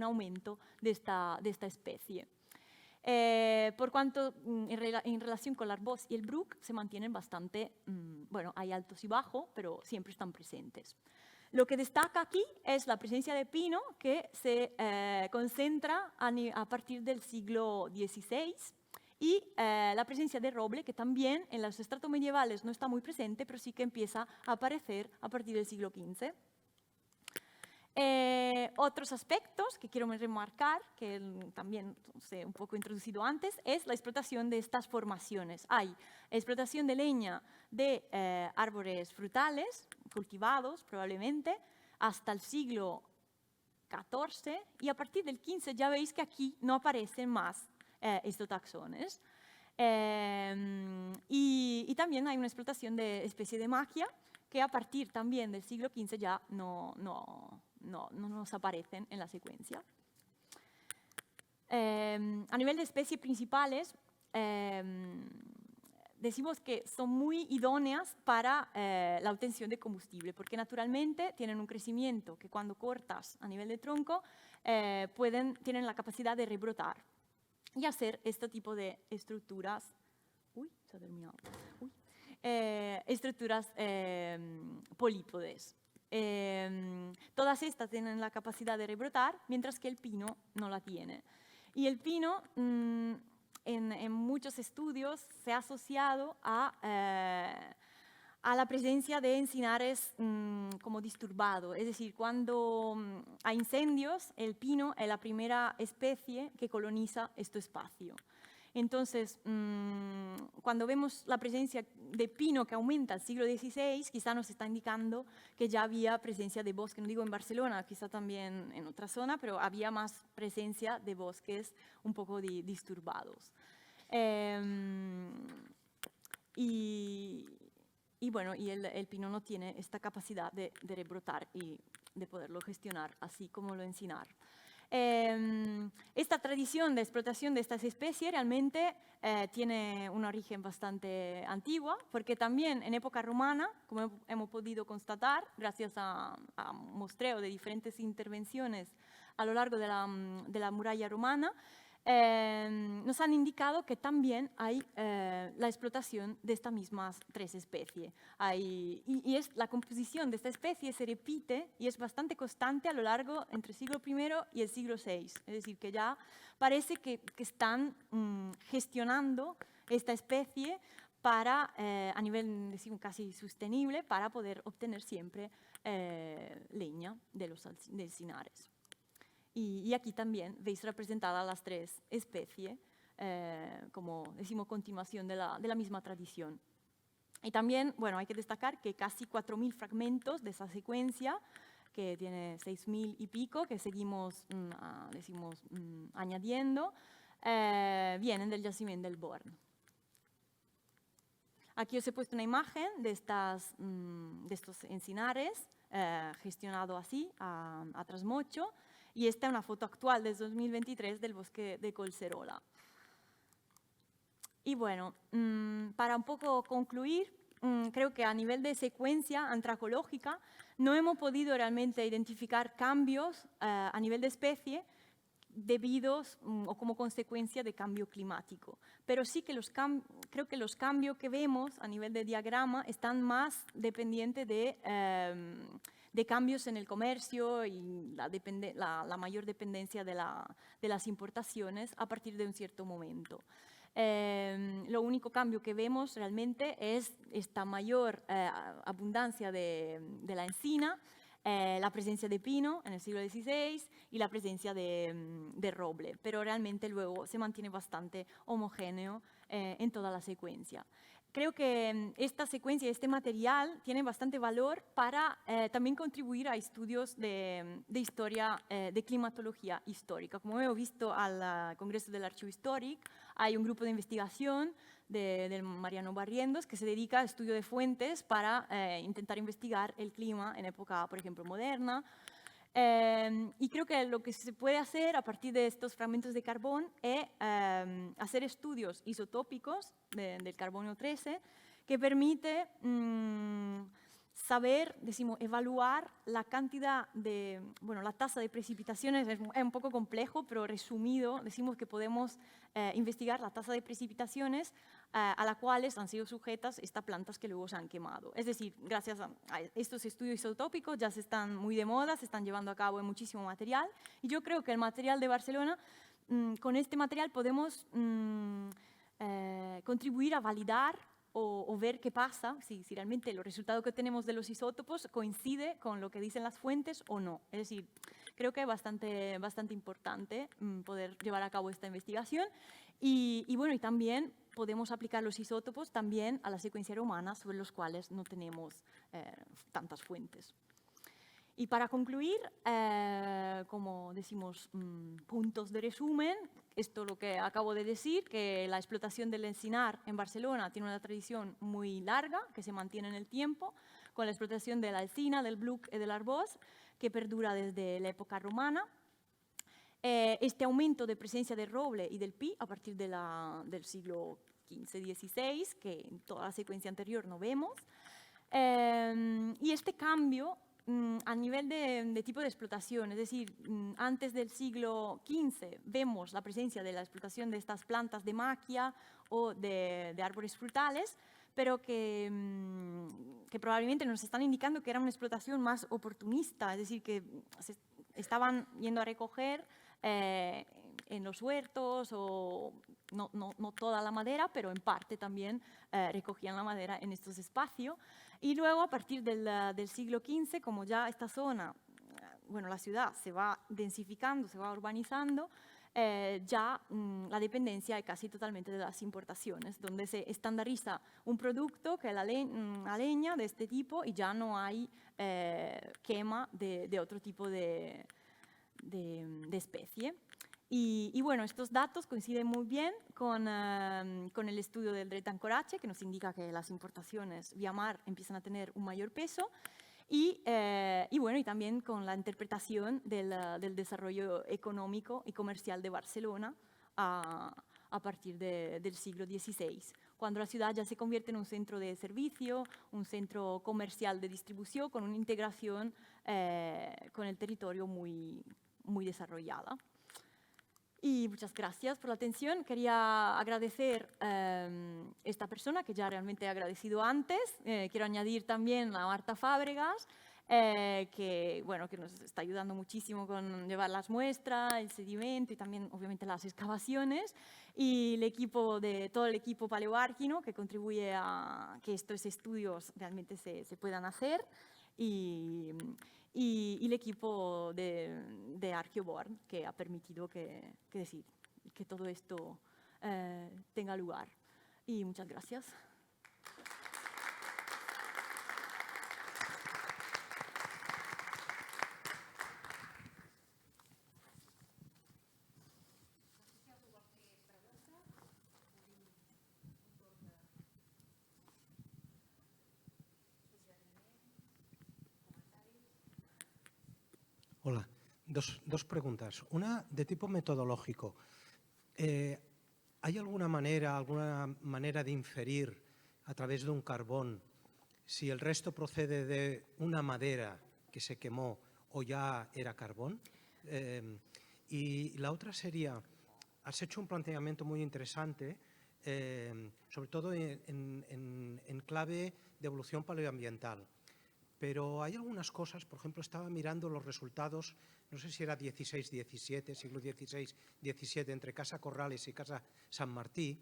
aumento de esta especie. Por cuanto en relación con el arbós y el bruc se mantienen bastante, hay altos y bajos, pero siempre están presentes. Lo que destaca aquí es la presencia de pino, que se concentra a partir del siglo XVI, y la presencia de roble, que también en los estratos medievales no está muy presente, pero sí que empieza a aparecer a partir del siglo XV. Otros aspectos que quiero remarcar, que también he un poco introducido antes, es la explotación de estas formaciones. Hay explotación de leña de árboles frutales, cultivados probablemente, hasta el siglo XIV, y a partir del XV ya veis que aquí no aparecen más estos taxones. Y también hay una explotación de especie de maquia, que a partir también del siglo XV ya no nos aparecen en la secuencia. A nivel de especies principales, decimos que son muy idóneas para la obtención de combustible, porque naturalmente tienen un crecimiento que cuando cortas a nivel de tronco tienen la capacidad de rebrotar y hacer este tipo de estructuras. Estructuras polípodes. Todas estas tienen la capacidad de rebrotar, mientras que el pino no la tiene. Y el pino, en muchos estudios, se ha asociado a la presencia de encinares como disturbado. Es decir, cuando hay incendios, el pino es la primera especie que coloniza este espacio. Entonces, cuando vemos la presencia de pino que aumenta al siglo XVI, quizá nos está indicando que ya había presencia de bosque, no digo en Barcelona, quizá también en otra zona, pero había más presencia de bosques un poco disturbados. Y el pino no tiene esta capacidad de rebrotar y de poderlo gestionar, así como lo encinar. Esta tradición de explotación de estas especies realmente tiene un origen bastante antiguo, porque también en época romana, como hemos podido constatar, gracias a muestreo de diferentes intervenciones a lo largo de la muralla romana, nos han indicado que también hay la explotación de estas mismas tres especies. La composición de esta especie se repite y es bastante constante a lo largo entre el siglo I y el siglo VI. Es decir, que ya parece que están gestionando esta especie para, a nivel casi sostenible, para poder obtener siempre leña de los encinares. Y aquí también veis representadas las tres especies, como decimos, continuación de la misma tradición. Y también, hay que destacar que casi 4.000 fragmentos de esa secuencia, que tiene 6.000 y pico, que seguimos, añadiendo, vienen del yacimiento del Born. Aquí os he puesto una imagen de estos encinares, gestionado así, a Trasmocho. Y esta es una foto actual del 2023 del bosque de Collserola. Y para un poco concluir, creo que a nivel de secuencia antrocológica no hemos podido realmente identificar cambios a nivel de especie debidos o como consecuencia de cambio climático. Pero sí que creo que los cambios que vemos a nivel de diagrama están más dependientes de cambios en el comercio y la mayor dependencia de las importaciones a partir de un cierto momento. Lo único cambio que vemos realmente es esta mayor abundancia de la encina, la presencia de pino en el siglo XVI y la presencia de roble, pero realmente luego se mantiene bastante homogéneo en toda la secuencia. Creo que esta secuencia y este material tienen bastante valor para también contribuir a estudios de historia, de climatología histórica. Como hemos visto al Congreso del Archivo Histórico, hay un grupo de investigación del Mariano Barrientos, que se dedica a estudio de fuentes para intentar investigar el clima en época, por ejemplo, moderna. Y creo que lo que se puede hacer a partir de estos fragmentos de carbón es hacer estudios isotópicos del carbono 13 que permite saber, decimos, evaluar la cantidad de, bueno, la tasa de precipitaciones, es un poco complejo, pero resumido, decimos que podemos investigar la tasa de precipitaciones a la cuales han sido sujetas estas plantas que luego se han quemado. Es decir, gracias a estos estudios isotópicos ya se están muy de moda, se están llevando a cabo en muchísimo material, y yo creo que el material de Barcelona, con este material podemos contribuir a validar o ver qué pasa, si realmente los resultados que tenemos de los isótopos coincide con lo que dicen las fuentes o no. Es decir, creo que es bastante importante poder llevar a cabo esta investigación y bueno, y también podemos aplicar los isótopos también a la secuencia humana sobre los cuales no tenemos tantas fuentes. Y para concluir, como decimos, puntos de resumen, esto lo que acabo de decir, que la explotación del encinar en Barcelona tiene una tradición muy larga, que se mantiene en el tiempo, con la explotación de la encina, del bluc y del arboç, que perdura desde la época romana. Este aumento de presencia del roble y del pi a partir del siglo XV-XVI, que en toda la secuencia anterior no vemos. Y este cambio a nivel de tipo de explotación, es decir, antes del siglo XV vemos la presencia de la explotación de estas plantas de maquia o de árboles frutales, pero que probablemente nos están indicando que era una explotación más oportunista, es decir, que se estaban yendo a recoger en los huertos, o no toda la madera, pero en parte también recogían la madera en estos espacios. Y luego, a partir del siglo XV, como ya esta zona, bueno, la ciudad se va densificando, se va urbanizando, ya la dependencia es casi totalmente de las importaciones, donde se estandariza un producto que es la leña de este tipo y ya no hay quema de otro tipo de especie. Y bueno, estos datos coinciden muy bien con el estudio del dret d'ancoratge, que nos indica que las importaciones vía mar empiezan a tener un mayor peso, y bueno, y también con la interpretación del desarrollo económico y comercial de Barcelona a partir del siglo XVI, cuando la ciudad ya se convierte en un centro de servicio, un centro comercial de distribución, con una integración con el territorio muy desarrollada. Y muchas gracias por la atención. Quería agradecer a esta persona que ya realmente he agradecido antes. Quiero añadir también a Marta Fábregas, que nos está ayudando muchísimo con llevar las muestras, el sedimento y también obviamente las excavaciones, y todo el equipo paleoárquino que contribuye a que estos estudios realmente se puedan hacer, y el equipo de Archeoborn, que ha permitido que todo esto tenga lugar. Y muchas gracias. Hola, dos preguntas. Una de tipo metodológico. ¿Hay alguna manera de inferir a través de un carbón si el resto procede de una madera que se quemó o ya era carbón? Y la otra sería, has hecho un planteamiento muy interesante, sobre todo en clave de evolución paleoambiental. Pero hay algunas cosas, por ejemplo, estaba mirando los resultados, no sé si era 16-17, siglo XVI-XVII, entre Casa Corrales y Casa San Martí,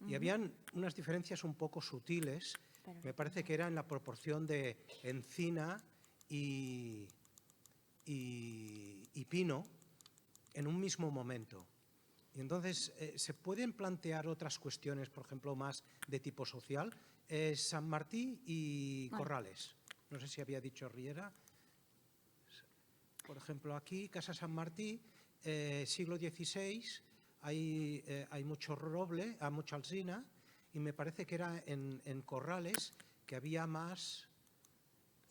y habían unas diferencias un poco sutiles, me parece que era en la proporción de encina y pino en un mismo momento. Y entonces, ¿se pueden plantear otras cuestiones, por ejemplo, más de tipo social? San Martí y Corrales. No sé si había dicho Riera. Por ejemplo, aquí, Casa San Martí, siglo XVI, hay mucho roble, mucha alsina, y me parece que era en corrales que había más...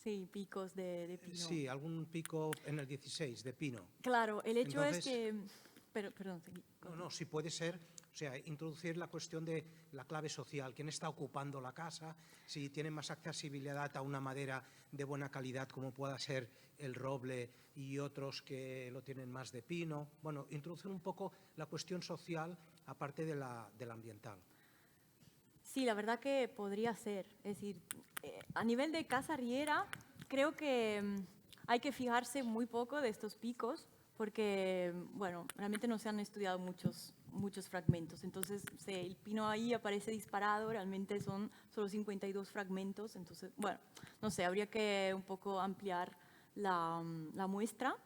Sí, picos de pino. Sí, algún pico en el 16 de pino. Claro, el hecho es Entonces, que... Perdón, seguí. No, sí puede ser, o sea, introducir la cuestión de la clave social, quién está ocupando la casa, si tiene más accesibilidad a una madera de buena calidad como pueda ser el roble y otros que lo tienen más de pino. Bueno, introducir un poco la cuestión social aparte de la ambiental. Sí, la verdad que podría ser. Es decir, a nivel de casa riera, creo que hay que fijarse muy poco de estos picos, porque, bueno, realmente no se han estudiado muchos fragmentos. Entonces, el pino ahí aparece disparado, realmente son solo 52 fragmentos. Entonces, bueno, no sé, habría que un poco ampliar la muestra.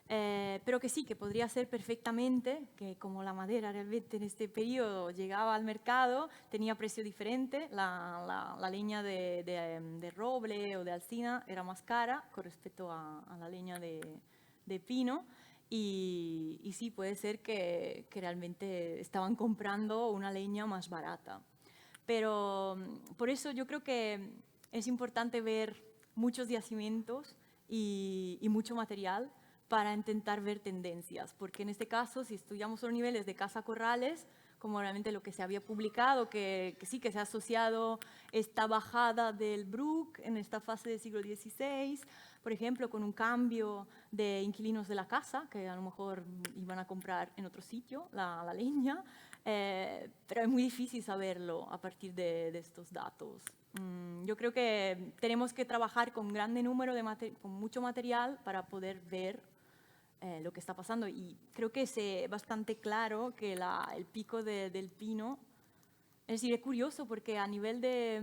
Pero que sí, que podría ser perfectamente, que como la madera realmente en este periodo llegaba al mercado, tenía precio diferente, la leña de roble o de alcina era más cara con respecto a la leña de pino, y sí, puede ser que realmente estaban comprando una leña más barata. Pero por eso yo creo que es importante ver muchos yacimientos y mucho material para intentar ver tendencias, porque en este caso, si estudiamos los niveles de Casa Corrales, como realmente lo que se había publicado, que sí que se ha asociado esta bajada del Bruc en esta fase del siglo XVI, por ejemplo, con un cambio de inquilinos de la casa, que a lo mejor iban a comprar en otro sitio la leña, pero es muy difícil saberlo a partir de estos datos. Yo creo que tenemos que trabajar con grande número con mucho material para poder ver lo que está pasando, y creo que es bastante claro que el pico del pino, es decir, es curioso porque a nivel de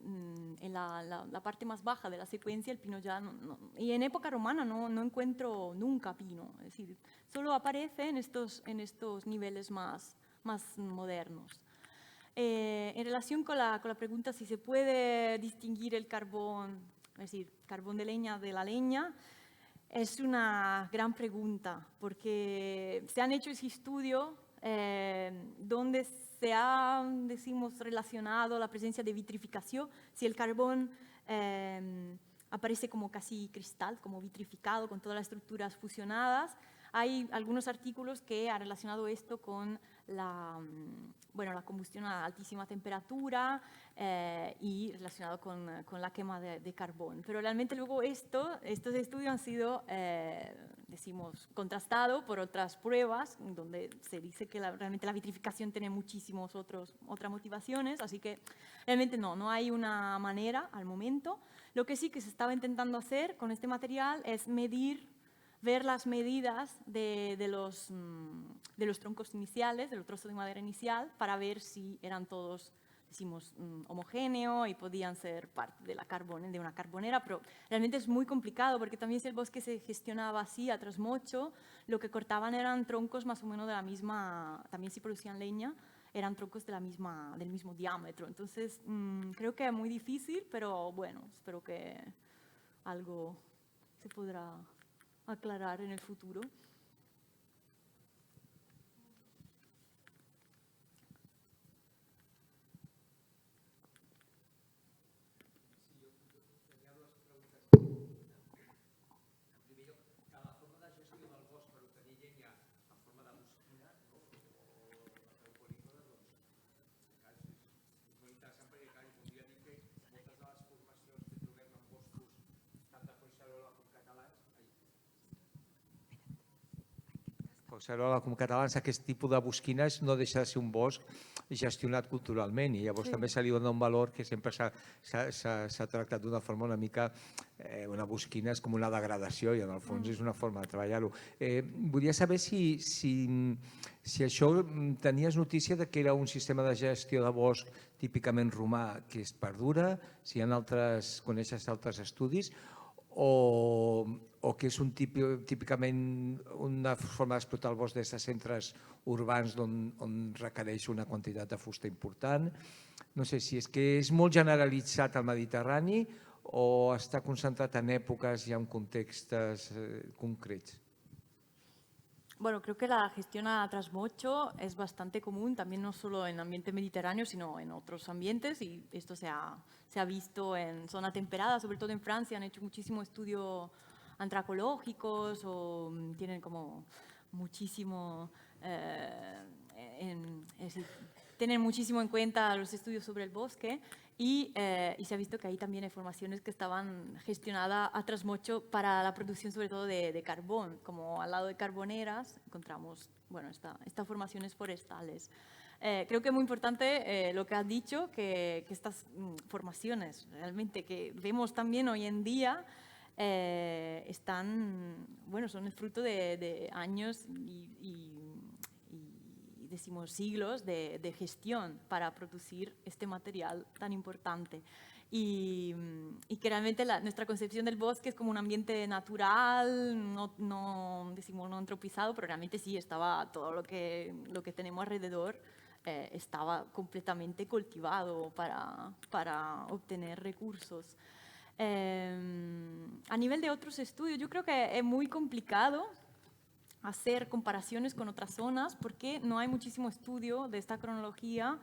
en la parte más baja de la secuencia el pino ya y en época romana no encuentro nunca pino, es decir, solo aparece en estos niveles más modernos. En relación con la pregunta si se puede distinguir el carbón, es decir, carbón de leña de la leña, es una gran pregunta, porque se han hecho ese estudio donde se ha, decimos, relacionado la presencia de vitrificación, si el carbón aparece como casi cristal, como vitrificado, con todas las estructuras fusionadas. Hay algunos artículos que han relacionado esto con la combustión a altísima temperatura y relacionado con la quema de carbón. Pero realmente luego estos estudios han sido, decimos, contrastados por otras pruebas, donde se dice que realmente la vitrificación tiene muchísimas otras motivaciones, así que realmente no hay una manera al momento. Lo que sí que se estaba intentando hacer con este material es ver las medidas de los troncos iniciales, del trozo de madera inicial, para ver si eran todos, decimos, homogéneos y podían ser parte de una carbonera, pero realmente es muy complicado porque también si el bosque se gestionaba así a trasmocho, lo que cortaban eran troncos más o menos de la misma, también si producían leña, eran troncos del mismo diámetro. Entonces, creo que es muy difícil, pero bueno, espero que algo se podrá aclarar en el futuro. Collserola com catalans, aquest tipus de bosquines no deixa de ser un bosc gestionat culturalment, i llavors també se li dona un valor que sempre s'ha tractat d'una forma una mica, una bosquina és com una degradació i en el fons és una forma de treballar-ho. Volia saber si això tenies notícia de que era un sistema de gestió de bosc típicament romà que es perdura, si coneixes altres estudis, o que és típicament una forma d'explotar el bosc des de centres urbans on requereix una quantitat de fusta important. No sé si és que és molt generalitzat al Mediterrani o està concentrat en èpoques i en contextes concrets. Bueno, creo que la gestión a trasmocho es bastante común, también no solo en ambiente mediterráneo, sino en otros ambientes, y esto se ha visto en zona temperada, sobre todo en Francia, han hecho muchísimo estudio antracológicos o tienen como muchísimo, es decir, tienen muchísimo en cuenta los estudios sobre el bosque y se ha visto que hay también hay formaciones que estaban gestionadas a trasmocho para la producción sobre todo de carbón, como al lado de carboneras encontramos bueno, estas formaciones forestales. Creo que es muy importante lo que has dicho, que estas formaciones realmente que vemos también hoy en día bueno, son el fruto de años y decimos siglos de gestión para producir este material tan importante. Y que realmente nuestra concepción del bosque es como un ambiente natural, decimos no antropizado, pero realmente sí estaba todo lo que tenemos alrededor estaba completamente cultivado para obtener recursos. A nivel de otros estudios, yo creo que es muy complicado hacer comparaciones con otras zonas porque no hay muchísimo estudio de esta cronología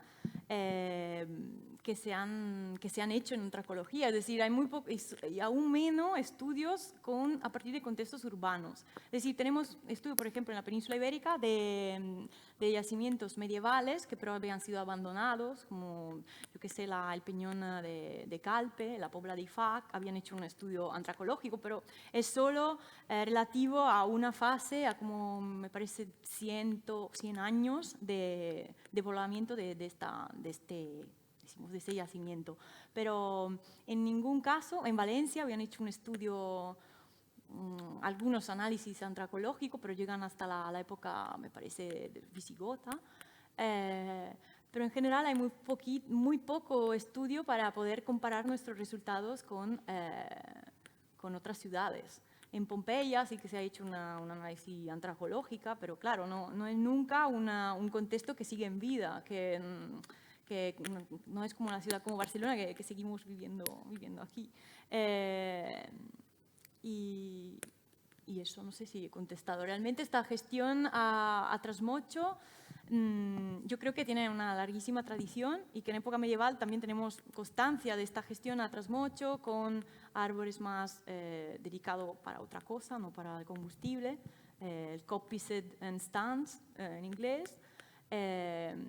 que se han hecho en antrocología, es decir, hay muy poco y aún menos estudios a partir de contextos urbanos. Es decir, tenemos estudios, por ejemplo, en la península ibérica de yacimientos medievales que pero habían sido abandonados, como, yo qué sé, el Peñón de Calpe, la Pobla de Ifac, habían hecho un estudio antrocológico, pero es solo relativo a una fase, a como me parece 100 años de poblamiento de este yacimiento. Pero en ningún caso, en Valencia habían hecho un estudio, algunos análisis antrocológicos, pero llegan hasta la época, me parece, visigota. Pero en general hay muy poco estudio para poder comparar nuestros resultados con otras ciudades. En Pompeya sí que se ha hecho un análisis antrocológica, pero claro, no es nunca un contexto que sigue en vida, que no es como una ciudad como Barcelona, que seguimos viviendo aquí. Y eso, no sé si he contestado. Realmente esta gestión a trasmocho yo creo que tiene una larguísima tradición y que en época medieval también tenemos constancia de esta gestión a trasmocho con árboles más dedicados para otra cosa, no para el combustible, el coppice and stands en inglés.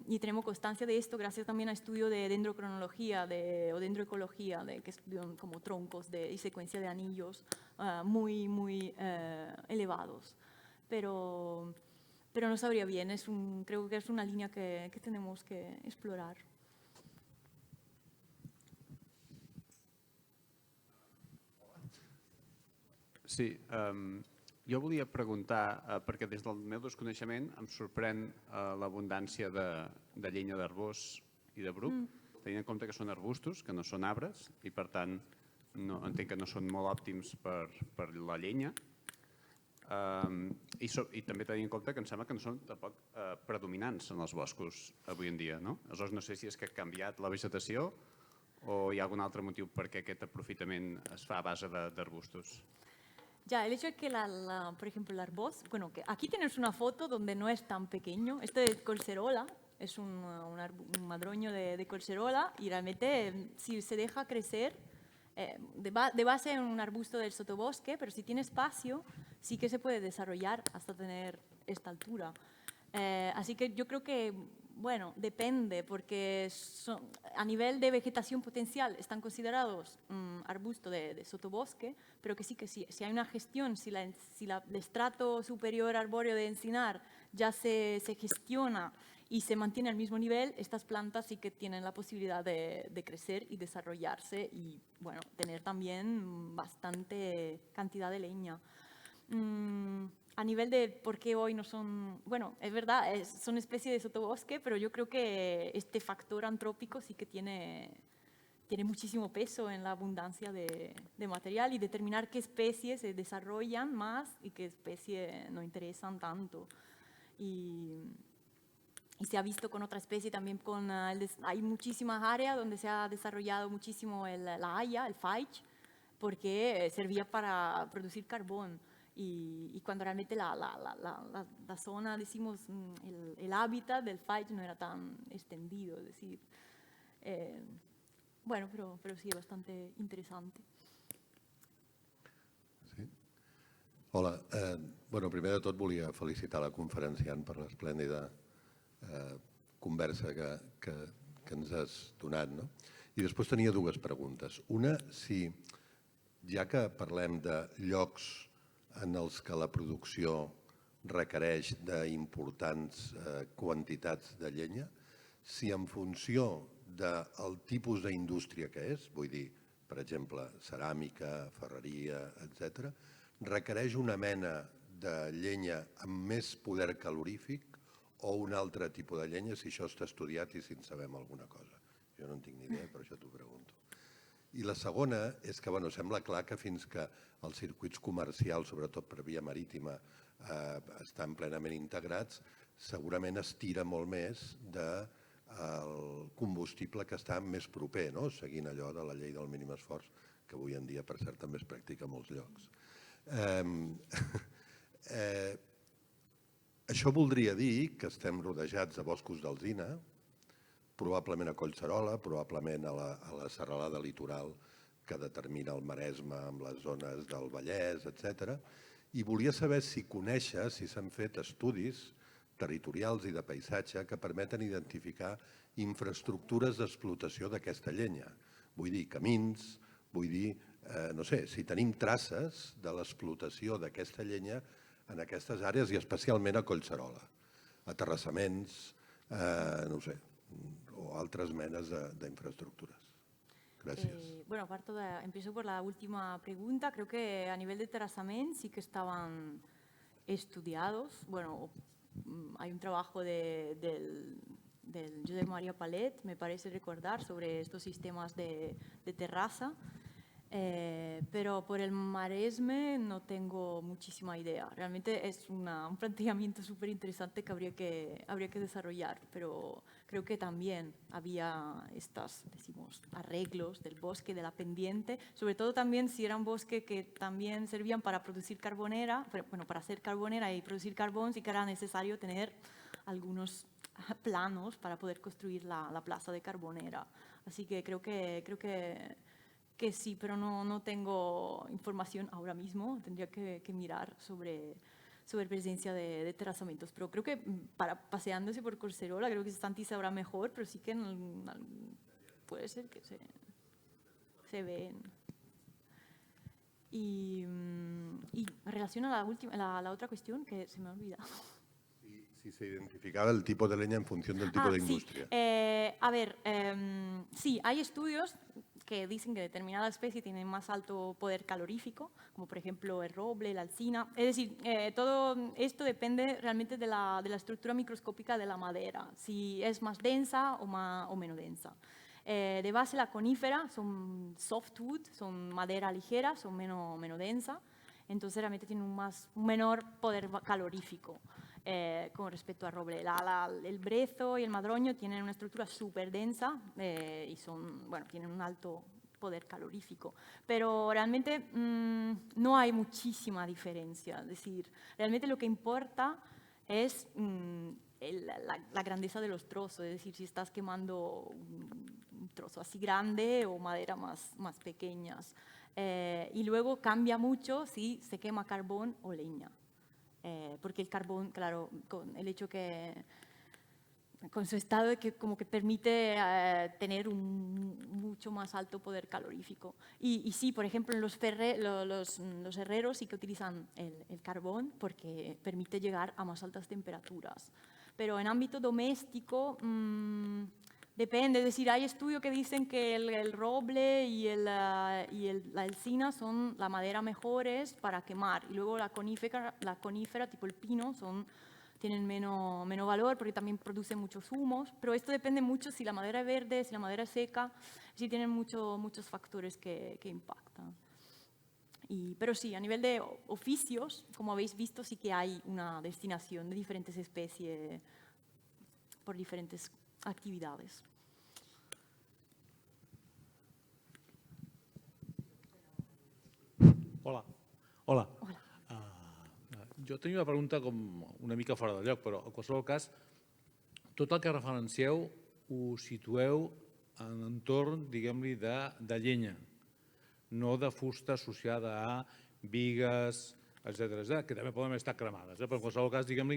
Y tenemos constancia de esto gracias también a estudio de dendrocronología o dendroecología, que estudian como troncos y secuencia de anillos muy elevados. Pero no sabría bien, creo que es una línea que tenemos que explorar. Sí, jo volia preguntar, perquè des del meu desconeixement em sorprèn l'abundància de llenya d'arbós i de bruc, tenint en compte que són arbustos, que no són arbres, i per tant entenc que no són molt òptims per la llenya. I també tenint en compte que em sembla que no són tampoc predominants en els boscos avui en dia, no? Aleshores no sé si és que ha canviat la vegetació o hi ha algun altre motiu per què aquest aprofitament es fa a base d'arbustos. Ya, el hecho es que, por ejemplo, el arboz, bueno, que aquí tienes una foto donde no es tan pequeño. Este es colserola, es un madroño de colserola y realmente si se deja crecer, de base es un arbusto del sotobosque, pero si tiene espacio, sí que se puede desarrollar hasta tener esta altura. Así que yo creo que, bueno, depende, porque a nivel de vegetación potencial están considerados arbustos de sotobosque, pero que si hay una gestión, si el estrato superior arbóreo de encinar ya se gestiona y se mantiene al mismo nivel, estas plantas sí que tienen la posibilidad de crecer y desarrollarse y, bueno, tener también bastante cantidad de leña. A nivel de por qué hoy no son, bueno, es verdad, son especies de sotobosque, pero yo creo que este factor antrópico sí que tiene muchísimo peso en la abundancia de material y determinar qué especies se desarrollan más y qué especies no interesan tanto. Y se ha visto con otra especie también, hay muchísimas áreas donde se ha desarrollado muchísimo la haya, el faich, porque servía para producir carbón. y cuando realmente la zona, decimos, el hábitat del faig no era tan extendido, es decir, bueno, pero sí, bastante interesante. Sí. Hola, bueno, primer de tot volia felicitar la conferenciant per l'esplèndida conversa que ens has donat, no? I després tenia dues preguntes. Una, si ja que parlem de llocs en els que la producció requereix d'importants quantitats de llenya, si en funció del tipus d'indústria que és, vull dir, per exemple, ceràmica, ferreria, etc., requereix una mena de llenya amb més poder calorífic o un altre tipus de llenya, si això està estudiat i si en sabem alguna cosa. Jo no en tinc ni idea, per això t'ho pregunto. I la segona és que sembla clar que fins que els circuits comercials, sobretot per via marítima, estan plenament integrats, segurament es tira molt més del combustible que està més proper, seguint allò de la llei del mínim esforç, que avui en dia, per cert, també es practica a molts llocs. Això voldria dir que estem rodejats de boscos d'alzina, probablement a Collserola, probablement a la serralada litoral que determina el Maresme amb les zones del Vallès, etc. I volia saber si coneixes, si s'han fet estudis territorials i de paisatge que permeten identificar infraestructures d'explotació d'aquesta llenya. Vull dir, camins, vull dir, no sé, si tenim traces de l'explotació d'aquesta llenya en aquestes àrees i especialment a Collserola, a terrassaments, no sé, o altres menes d'infraestructuras. Gracias. Bueno, empiezo por la última pregunta. Creo que a nivel de terrazamiento sí que estaban estudiados. Bueno, hay un trabajo del Josep María Palet, me parece recordar, sobre estos sistemas de terraza. Pero por el Maresme no tengo muchísima idea. Realmente es un planteamiento súper interesante que habría que desarrollar, pero creo que también había estos, decimos, arreglos del bosque, de la pendiente, sobre todo también si eran bosques que también servían para producir carbonera, bueno, para hacer carbonera y producir carbón, sí que era necesario tener algunos planos para poder construir la plaza de Carbonera. Así que creo que sí, pero no tengo información ahora mismo. Tendría que mirar sobre presencia de terrazamientos. Pero creo que paseándose por Collserola, creo que Santi sabrá mejor, pero sí que puede ser que se ven. Y en relación a la otra cuestión, que se me ha olvidado. Si se identificaba el tipo de leña en función del tipo de industria. Sí. A ver, sí, hay estudios que dicen que determinada especie tiene más alto poder calorífico, como por ejemplo el roble, la alzina. Es decir, todo esto depende realmente de la estructura microscópica de la madera, si es más densa o menos densa. De base la conífera son softwood, son madera ligera, son menos densa, entonces realmente tienen un menor poder calorífico. Con respecto al roble. El brezo y el madroño tienen una estructura súper densa y tienen un alto poder calorífico. Pero realmente no hay muchísima diferencia. Es decir, realmente lo que importa es la grandeza de los trozos. Es decir, si estás quemando un trozo así grande o madera más pequeñas. Y luego cambia mucho si se quema carbón o leña. Porque el carbón, claro, con el hecho que con su estado de que como que permite tener un mucho más alto poder calorífico. Y sí, por ejemplo, en los herreros sí que utilizan el carbón porque permite llegar a más altas temperaturas. Pero en ámbito doméstico depende, es decir, hay estudios que dicen que el roble y la encina son la madera mejores para quemar, y luego la conífera tipo el pino tienen menos valor porque también producen muchos humos, pero esto depende mucho si la madera es verde, si la madera es seca, si tienen muchos factores que impactan. Pero sí, a nivel de oficios, como habéis visto, sí que hay una destinación de diferentes especies por diferentes actividades. Hola. Hola. Jo tenia una pregunta com una mica fora de lloc, però en qualsevol cas, tot el que referencieu ho situeu en entorn, diguem-li, de llenya, no de fusta associada a bigues, etc., que també poden estar cremades. Però en qualsevol cas, diguem-li,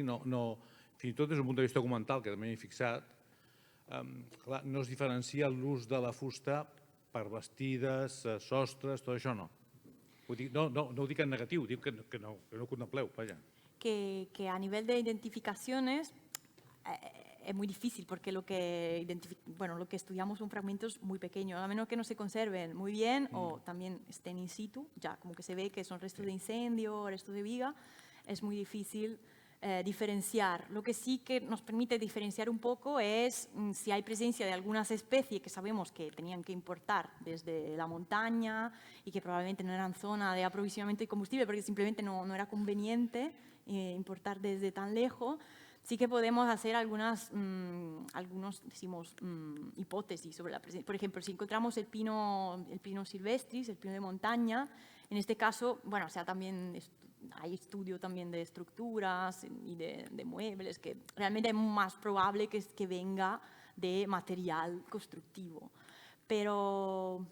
fins i tot des d'un punt de vista documental, que també m'he fixat, no es diferencia l'ús de la fusta per vestides, sostres, tot això no. No ho dic en negatiu, dic que no ho contempleu, vaja. Que a nivel de identificaciones es muy difícil porque lo que estudiamos son fragmentos muy pequeños, a menos que no se conserven muy bien o también estén in situ, ya como que se ve que son restos de incendio, restos de viga, es muy difícil diferenciar. Lo que sí que nos permite diferenciar un poco es si hay presencia de algunas especies que sabemos que tenían que importar desde la montaña y que probablemente no eran zona de aprovisionamiento de combustible porque simplemente no era conveniente importar desde tan lejos. Sí que podemos hacer hipótesis sobre la presencia. Por ejemplo, si encontramos el pino silvestris, el pino de montaña, en este caso, bueno, o sea, también hay estudio también de estructuras y de muebles, que realmente es más probable que venga de material constructivo. Pero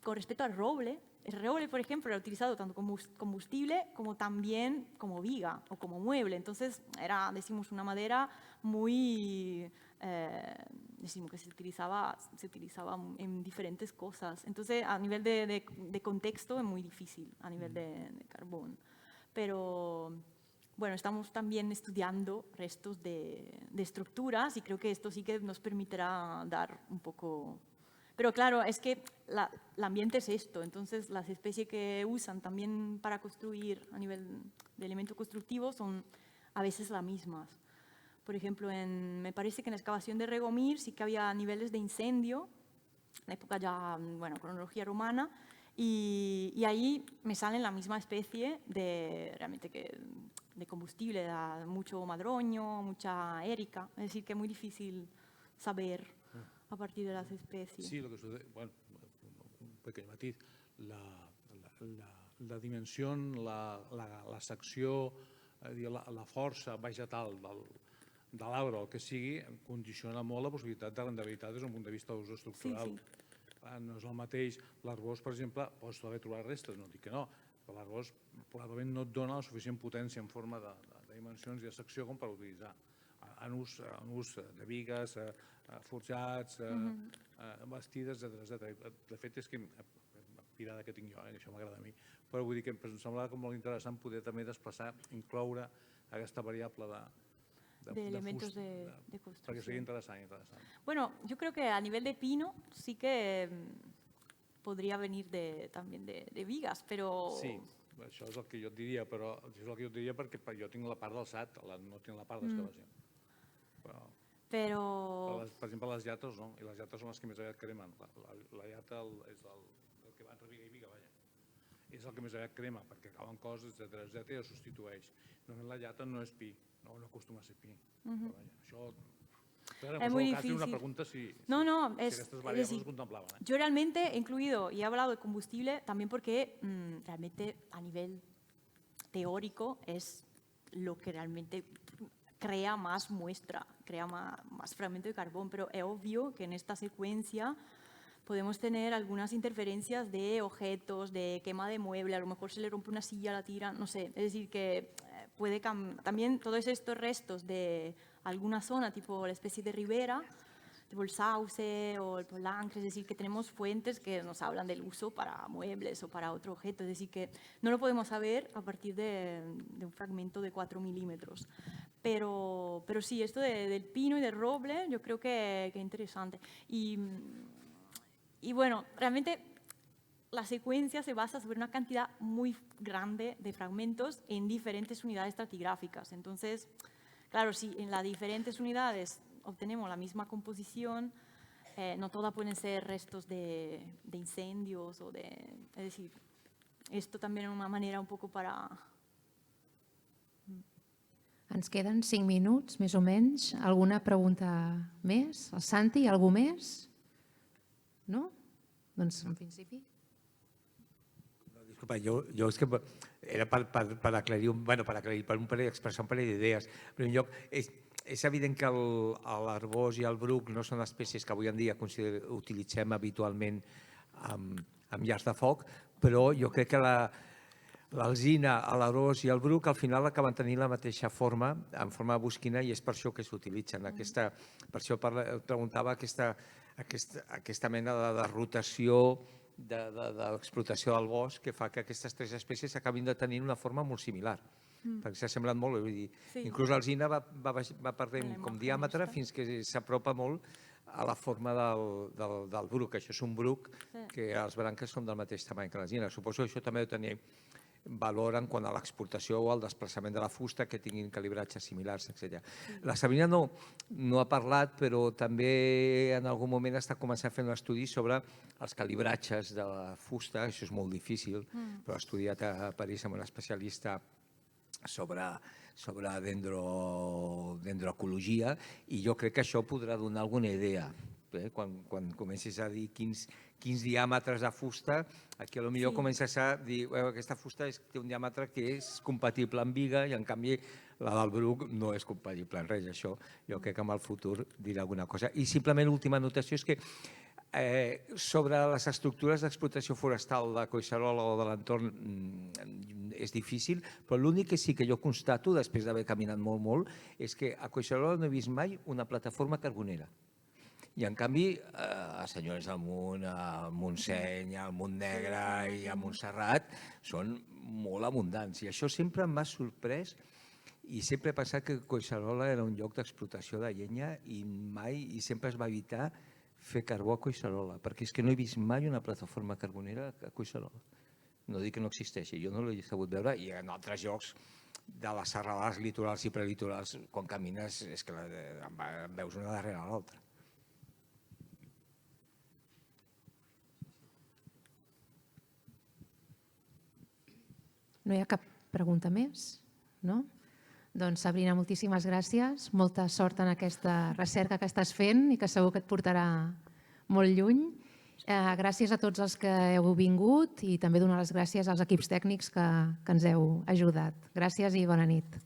con respecto al roble, el roble, por ejemplo, era utilizado tanto como combustible como también como viga o como mueble. Entonces, era, decimos, una madera muy, decimos que se utilizaba en diferentes cosas. Entonces, a nivel de contexto es muy difícil, a nivel de carbón. Pero, bueno, estamos también estudiando restos de estructuras y creo que esto sí que nos permitirá dar un poco... Pero claro, es que el ambiente es esto, entonces las especies que usan también para construir a nivel de elementos constructivos son a veces las mismas. Por ejemplo, me parece que en la excavación de Regomir sí que había niveles de incendio, en la época ya, bueno, cronología romana, y ahí me salen la misma especie realmente de combustible, mucho madroño, mucha érica, es decir, que es muy difícil saber a partir de las especies. Sí, bueno, un pequeño matiz. La dimensió, la secció, la força vegetal de l'arbre, el que sigui, condiciona molt la possibilitat de rendibilitat des d'un punt de vista d'ús estructural. Sí. No és el mateix l'arbós, per exemple, pots haver trobat restes, no dic que no, però l'arbós probablement no et dona la suficient potència en forma de dimensions i de secció com per utilitzar en ús de bigues, forjats, vestides, etc. De fet, és que la pirada que tinc jo, això m'agrada a mi, però vull dir que em semblava molt interessant poder també desplaçar, incloure aquesta variable de elementos de construcción. Perquè seria interessant. Bueno, yo creo que a nivel de pino sí que podría venir también de vigas, però... Sí, això és el que jo et diria, però és el que jo et diria perquè jo tinc la part del SAT, no tinc la part d'excavació. Però... Per exemple, les llates no, i les llates són les que més aviat cremen. La llata és el que va entre viga i viga, vaja. És el que més aviat crema, perquè acaben coses, etc. i ho substitueix. Normalment la llata no és pi, no acostuma a ser pi. Això... Es muy difícil. Una pregunta si estas variables se contemplaban. Yo realmente he incluido y he hablado de combustible también porque realmente a nivel teórico es lo que realmente crea más muestra, crea más fragmento de carbón, pero es obvio que en esta secuencia podemos tener algunas interferencias de objetos, de quema de mueble, a lo mejor se le rompe una silla, la tira, no sé. Es decir, que puede también todos estos restos de alguna zona, tipo la especie de ribera, tipo el sauce o el polancre, es decir, que tenemos fuentes que nos hablan del uso para muebles o para otro objeto, es decir, que no lo podemos saber a partir de un fragmento de 4 milímetros. Pero sí, esto del pino y del roble yo creo que es interesante. Y bueno, realmente la secuencia se basa sobre una cantidad muy grande de fragmentos en diferentes unidades estratigráficas. Entonces, claro, si en las diferentes unidades obtenemos la misma composición, no todas pueden ser restos de incendios o es decir, esto también es una manera un poco para... Ens queden 5 minuts, més o menys. Alguna pregunta més? El Santi, algú més? No? Doncs, en principi... Disculpa, jo és que era per aclarir, per expressar un parell d'idees. En primer lloc, és evident que l'arbós i el bruc no són espècies que avui en dia utilitzem habitualment amb llars de foc, però jo crec que l'alzina, l'arbós i el bruc al final acaben tenint la mateixa forma, en forma de bosquina, i és per això que s'utilitzen. Per això preguntava aquesta mena de rotació de l'explotació del bosc que fa que aquestes tres espècies acabin de tenir una forma molt similar, perquè s'ha semblat molt, vull dir, inclús l'alzina va perdent com diàmetre fins que s'apropa molt a la forma del bruc. Això és un bruc que les branques són del mateix tamany que l'alzina. Suposo que això també ha de tenir valor en quant a l'exportació o al desplaçament de la fusta, que tinguin calibratges similars, etc. La Sabrina no ha parlat, però també en algun moment està començant a fer un estudi sobre els calibratges de la fusta. Això és molt difícil, però ha estudiat a París amb un especialista sobre dendroecologia, i jo crec que això podrà donar alguna idea. Quan comencis a dir quins diàmetres de fusta, aquí potser comences a dir que aquesta fusta té un diàmetre que és compatible amb biga i en canvi la del bruc no és compatible en res. Això jo crec que en el futur dirà alguna cosa. I simplement l'última anotació és que sobre les estructures d'explotació forestal de Collserola o de l'entorn és difícil, però l'únic que sí que jo constato, després d'haver caminat molt, és que a Collserola no he vist mai una plataforma carbonera. I en canvi, a Senyores del Munt, a Montseny, al Montnegre i a Montserrat són molt abundants. I això sempre m'ha sorprès i sempre he pensat que Collserola era un lloc d'explotació de llenya i sempre es va evitar fer carbó a Collserola, perquè és que no he vist mai una plataforma carbonera a Collserola. No dic que no existeixi, jo no l'he sabut veure, i en altres llocs de les serralades litorals i prelitorals, quan camines, és que en veus una darrere l'altra. No hi ha cap pregunta més? No? Doncs, Sabrina, moltíssimes gràcies. Molta sort en aquesta recerca que estàs fent i que segur que et portarà molt lluny. Gràcies a tots els que heu vingut i també donar les gràcies als equips tècnics que ens heu ajudat. Gràcies i bona nit.